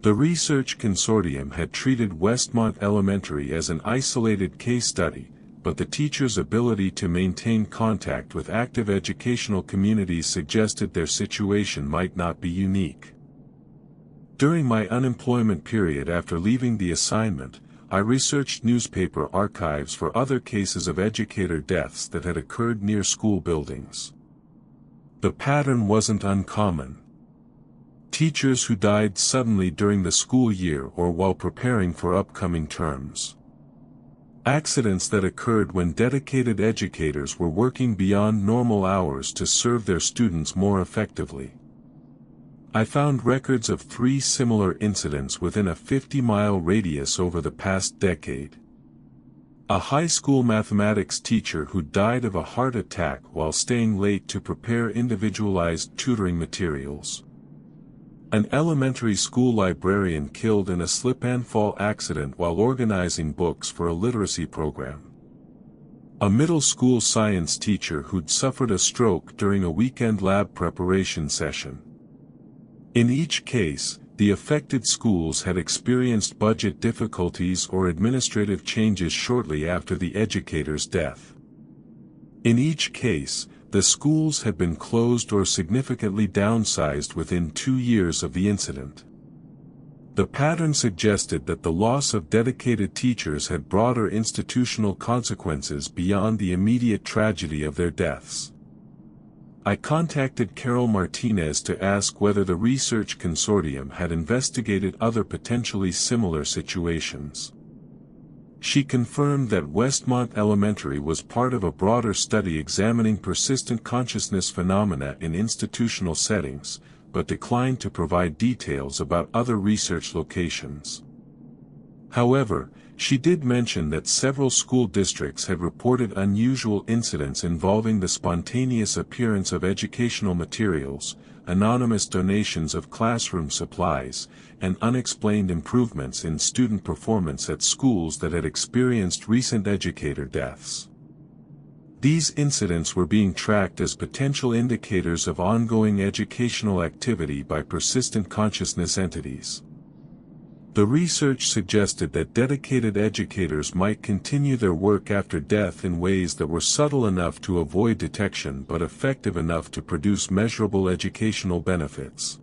The research consortium had treated Westmont Elementary as an isolated case study, but the teachers' ability to maintain contact with active educational communities suggested their situation might not be unique. During my unemployment period after leaving the assignment, I researched newspaper archives for other cases of educator deaths that had occurred near school buildings. The pattern wasn't uncommon. Teachers who died suddenly during the school year or while preparing for upcoming terms. Accidents that occurred when dedicated educators were working beyond normal hours to serve their students more effectively. I found records of 3 similar incidents within a 50-mile radius over the past decade. A high school mathematics teacher who died of a heart attack while staying late to prepare individualized tutoring materials. An elementary school librarian killed in a slip-and-fall accident while organizing books for a literacy program. A middle school science teacher who'd suffered a stroke during a weekend lab preparation session. In each case, the affected schools had experienced budget difficulties or administrative changes shortly after the educator's death. In each case, the schools had been closed or significantly downsized within 2 years of the incident. The pattern suggested that the loss of dedicated teachers had broader institutional consequences beyond the immediate tragedy of their deaths. I contacted Carol Martinez to ask whether the research consortium had investigated other potentially similar situations. She confirmed that Westmont Elementary was part of a broader study examining persistent consciousness phenomena in institutional settings, but declined to provide details about other research locations. However, she did mention that several school districts had reported unusual incidents involving the spontaneous appearance of educational materials, anonymous donations of classroom supplies, and unexplained improvements in student performance at schools that had experienced recent educator deaths. These incidents were being tracked as potential indicators of ongoing educational activity by persistent consciousness entities. The research suggested that dedicated educators might continue their work after death in ways that were subtle enough to avoid detection but effective enough to produce measurable educational benefits.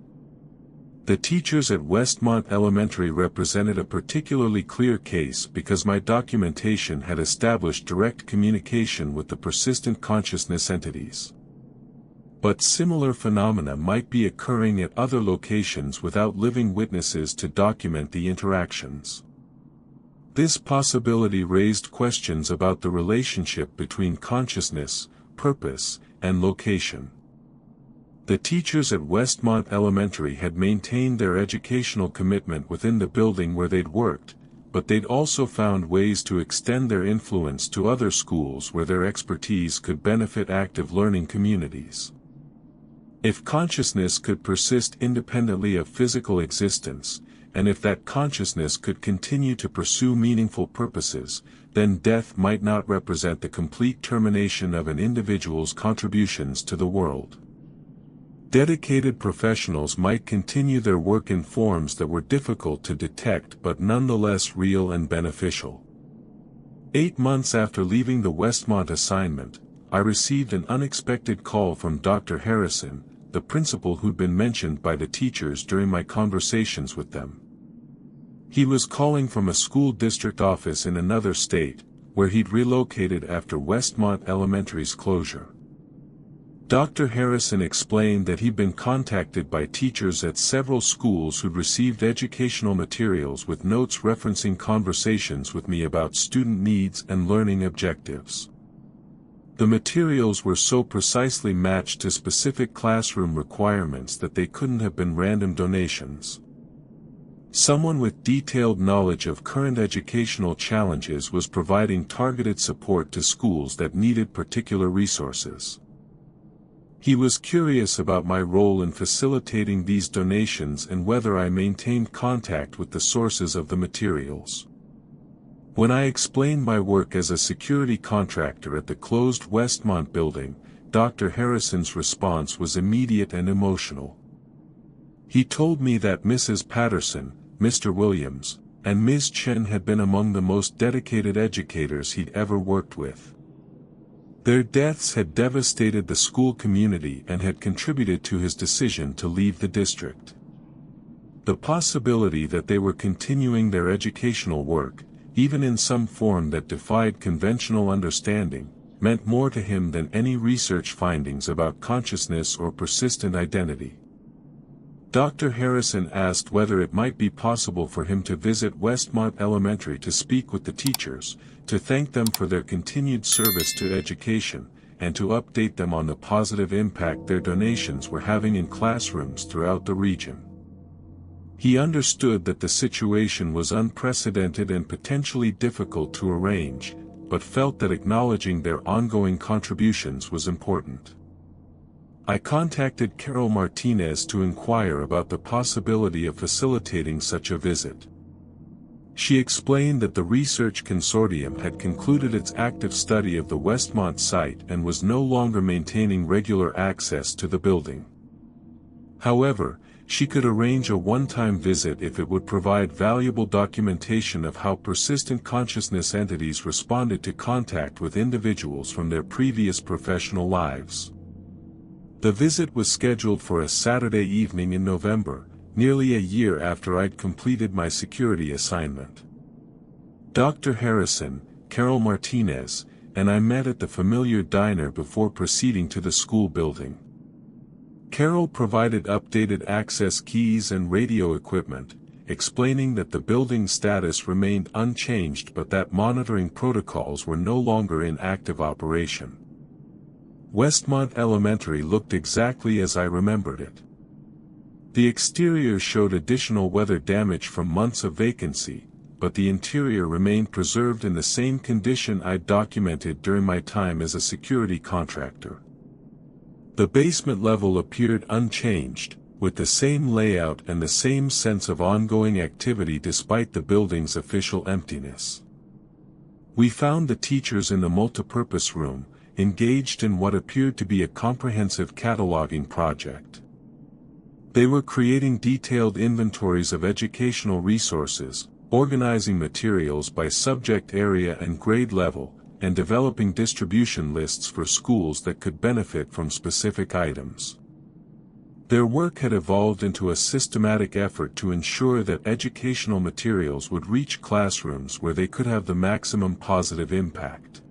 The teachers at Westmont Elementary represented a particularly clear case because my documentation had established direct communication with the persistent consciousness entities. But similar phenomena might be occurring at other locations without living witnesses to document the interactions. This possibility raised questions about the relationship between consciousness, purpose, and location. The teachers at Westmont Elementary had maintained their educational commitment within the building where they'd worked, but they'd also found ways to extend their influence to other schools where their expertise could benefit active learning communities. If consciousness could persist independently of physical existence, and if that consciousness could continue to pursue meaningful purposes, then death might not represent the complete termination of an individual's contributions to the world. Dedicated professionals might continue their work in forms that were difficult to detect but nonetheless real and beneficial. 8 months after leaving the Westmont assignment, I received an unexpected call from Dr. Harrison, the principal who'd been mentioned by the teachers during my conversations with them. He was calling from a school district office in another state, where he'd relocated after Westmont Elementary's closure. Dr. Harrison explained that he'd been contacted by teachers at several schools who'd received educational materials with notes referencing conversations with me about student needs and learning objectives. The materials were so precisely matched to specific classroom requirements that they couldn't have been random donations. Someone with detailed knowledge of current educational challenges was providing targeted support to schools that needed particular resources. He was curious about my role in facilitating these donations and whether I maintained contact with the sources of the materials. When I explained my work as a security contractor at the closed Westmont building, Dr. Harrison's response was immediate and emotional. He told me that Mrs. Patterson, Mr. Williams, and Ms. Chen had been among the most dedicated educators he'd ever worked with. Their deaths had devastated the school community and had contributed to his decision to leave the district. The possibility that they were continuing their educational work, even in some form that defied conventional understanding, meant more to him than any research findings about consciousness or persistent identity. Dr. Harrison asked whether it might be possible for him to visit Westmont Elementary to speak with the teachers, to thank them for their continued service to education, and to update them on the positive impact their donations were having in classrooms throughout the region. He understood that the situation was unprecedented and potentially difficult to arrange, but felt that acknowledging their ongoing contributions was important. I contacted Carol Martinez to inquire about the possibility of facilitating such a visit. She explained that the research consortium had concluded its active study of the Westmont site and was no longer maintaining regular access to the building. However, she could arrange a one-time visit if it would provide valuable documentation of how persistent consciousness entities responded to contact with individuals from their previous professional lives. The visit was scheduled for a Saturday evening in November, nearly a year after I'd completed my security assignment. Dr. Harrison, Carol Martinez, and I met at the familiar diner before proceeding to the school building. Carol provided updated access keys and radio equipment, explaining that the building's status remained unchanged but that monitoring protocols were no longer in active operation. Westmont Elementary looked exactly as I remembered it. The exterior showed additional weather damage from months of vacancy, but the interior remained preserved in the same condition I'd documented during my time as a security contractor. The basement level appeared unchanged, with the same layout and the same sense of ongoing activity despite the building's official emptiness. We found the teachers in the multipurpose room, engaged in what appeared to be a comprehensive cataloging project. They were creating detailed inventories of educational resources, organizing materials by subject area and grade level, and developing distribution lists for schools that could benefit from specific items. Their work had evolved into a systematic effort to ensure that educational materials would reach classrooms where they could have the maximum positive impact.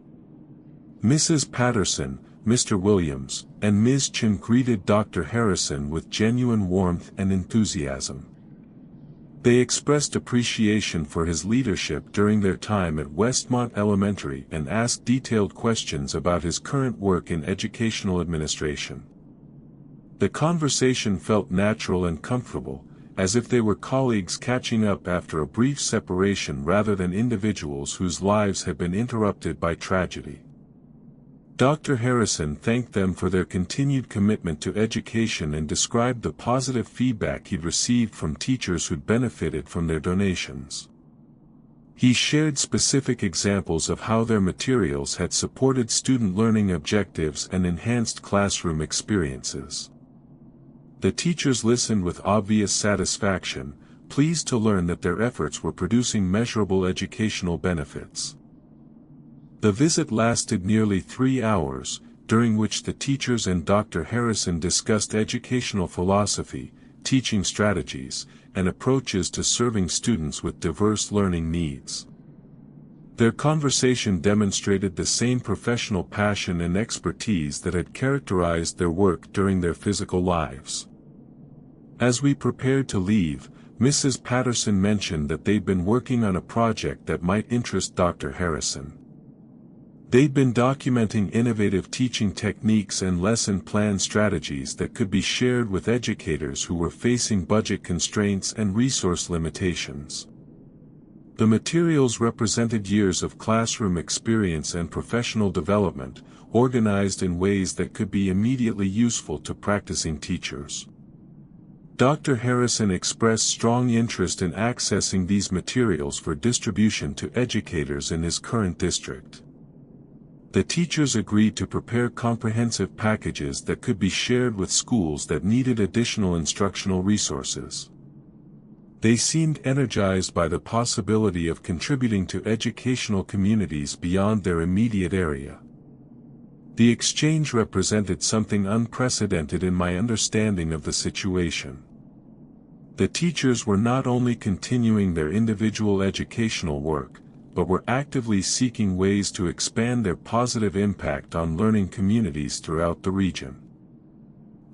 Mrs. Patterson, Mr. Williams, and Ms. Chen greeted Dr. Harrison with genuine warmth and enthusiasm. They expressed appreciation for his leadership during their time at Westmont Elementary and asked detailed questions about his current work in educational administration. The conversation felt natural and comfortable, as if they were colleagues catching up after a brief separation rather than individuals whose lives had been interrupted by tragedy. Dr. Harrison thanked them for their continued commitment to education and described the positive feedback he'd received from teachers who'd benefited from their donations. He shared specific examples of how their materials had supported student learning objectives and enhanced classroom experiences. The teachers listened with obvious satisfaction, pleased to learn that their efforts were producing measurable educational benefits. The visit lasted nearly 3 hours, during which the teachers and Dr. Harrison discussed educational philosophy, teaching strategies, and approaches to serving students with diverse learning needs. Their conversation demonstrated the same professional passion and expertise that had characterized their work during their physical lives. As we prepared to leave, Mrs. Patterson mentioned that they'd been working on a project that might interest Dr. Harrison. They'd been documenting innovative teaching techniques and lesson plan strategies that could be shared with educators who were facing budget constraints and resource limitations. The materials represented years of classroom experience and professional development, organized in ways that could be immediately useful to practicing teachers. Dr. Harrison expressed strong interest in accessing these materials for distribution to educators in his current district. The teachers agreed to prepare comprehensive packages that could be shared with schools that needed additional instructional resources. They seemed energized by the possibility of contributing to educational communities beyond their immediate area. The exchange represented something unprecedented in my understanding of the situation. The teachers were not only continuing their individual educational work, but were actively seeking ways to expand their positive impact on learning communities throughout the region.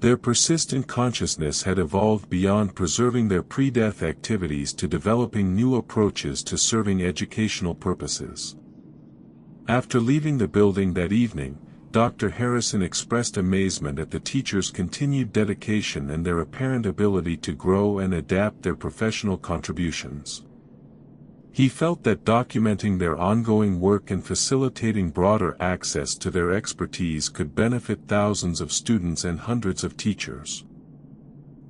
Their persistent consciousness had evolved beyond preserving their pre-death activities to developing new approaches to serving educational purposes. After leaving the building that evening, Dr. Harrison expressed amazement at the teachers' continued dedication and their apparent ability to grow and adapt their professional contributions. He felt that documenting their ongoing work and facilitating broader access to their expertise could benefit thousands of students and hundreds of teachers.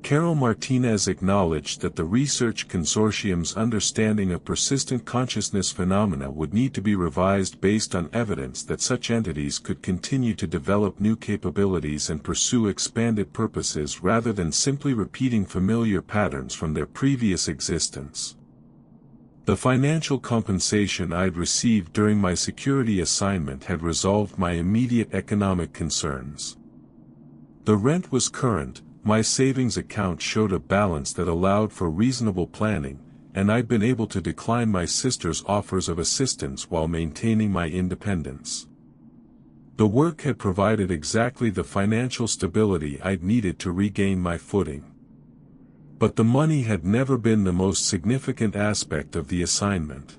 Carol Martinez acknowledged that the Research Consortium's understanding of persistent consciousness phenomena would need to be revised based on evidence that such entities could continue to develop new capabilities and pursue expanded purposes rather than simply repeating familiar patterns from their previous existence. The financial compensation I'd received during my security assignment had resolved my immediate economic concerns. The rent was current, my savings account showed a balance that allowed for reasonable planning, and I'd been able to decline my sister's offers of assistance while maintaining my independence. The work had provided exactly the financial stability I'd needed to regain my footing. But the money had never been the most significant aspect of the assignment.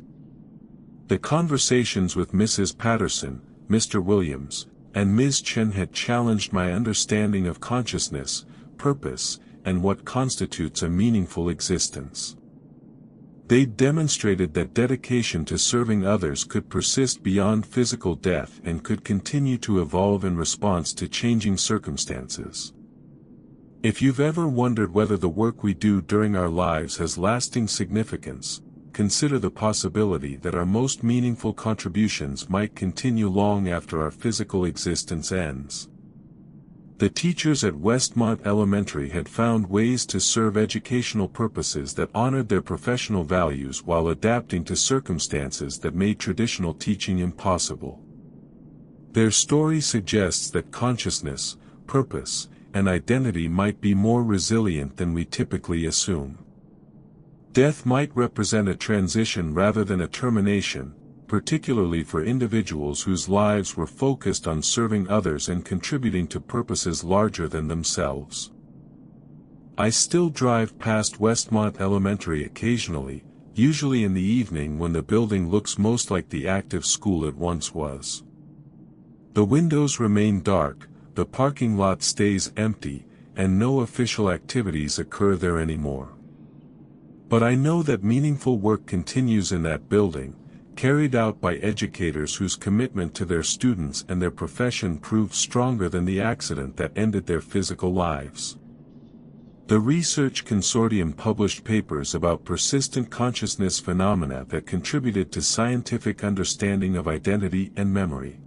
The conversations with Mrs. Patterson, Mr. Williams, and Ms. Chen had challenged my understanding of consciousness, purpose, and what constitutes a meaningful existence. They demonstrated that dedication to serving others could persist beyond physical death and could continue to evolve in response to changing circumstances. If you've ever wondered whether the work we do during our lives has lasting significance, consider the possibility that our most meaningful contributions might continue long after our physical existence ends. The teachers at Westmont Elementary had found ways to serve educational purposes that honored their professional values while adapting to circumstances that made traditional teaching impossible. Their story suggests that consciousness, purpose, and identity might be more resilient than we typically assume. Death might represent a transition rather than a termination, particularly for individuals whose lives were focused on serving others and contributing to purposes larger than themselves. I still drive past Westmont Elementary occasionally, usually in the evening when the building looks most like the active school it once was. The windows remain dark, the parking lot stays empty, and no official activities occur there anymore. But I know that meaningful work continues in that building, carried out by educators whose commitment to their students and their profession proved stronger than the accident that ended their physical lives. The Research Consortium published papers about persistent consciousness phenomena that contributed to scientific understanding of identity and memory.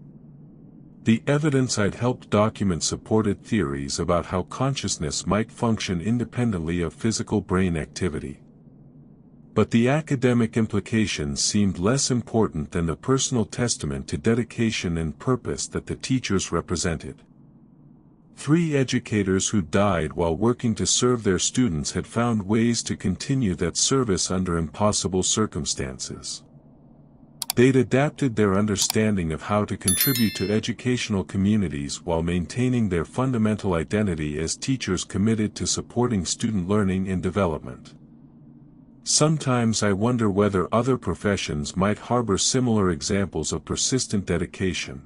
The evidence I'd helped document supported theories about how consciousness might function independently of physical brain activity. But the academic implications seemed less important than the personal testament to dedication and purpose that the teachers represented. 3 educators who died while working to serve their students had found ways to continue that service under impossible circumstances. They'd adapted their understanding of how to contribute to educational communities while maintaining their fundamental identity as teachers committed to supporting student learning and development. Sometimes I wonder whether other professions might harbor similar examples of persistent dedication.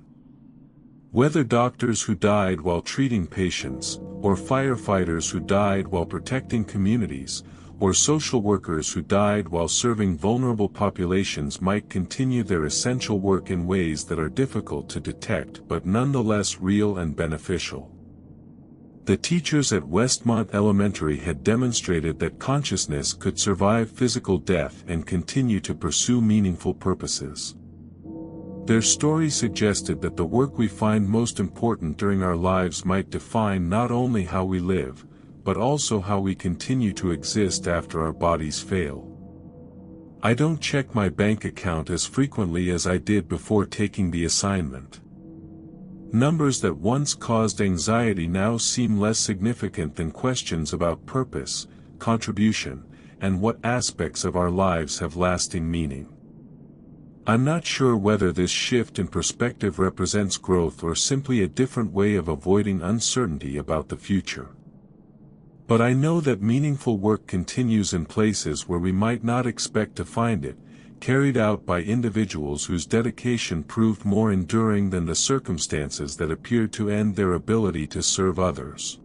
Whether doctors who died while treating patients, or firefighters who died while protecting communities, or social workers who died while serving vulnerable populations might continue their essential work in ways that are difficult to detect but nonetheless real and beneficial. The teachers at Westmont Elementary had demonstrated that consciousness could survive physical death and continue to pursue meaningful purposes. Their story suggested that the work we find most important during our lives might define not only how we live, but also how we continue to exist after our bodies fail. I don't check my bank account as frequently as I did before taking the assignment. Numbers that once caused anxiety now seem less significant than questions about purpose, contribution, and what aspects of our lives have lasting meaning. I'm not sure whether this shift in perspective represents growth or simply a different way of avoiding uncertainty about the future. But I know that meaningful work continues in places where we might not expect to find it, carried out by individuals whose dedication proved more enduring than the circumstances that appeared to end their ability to serve others.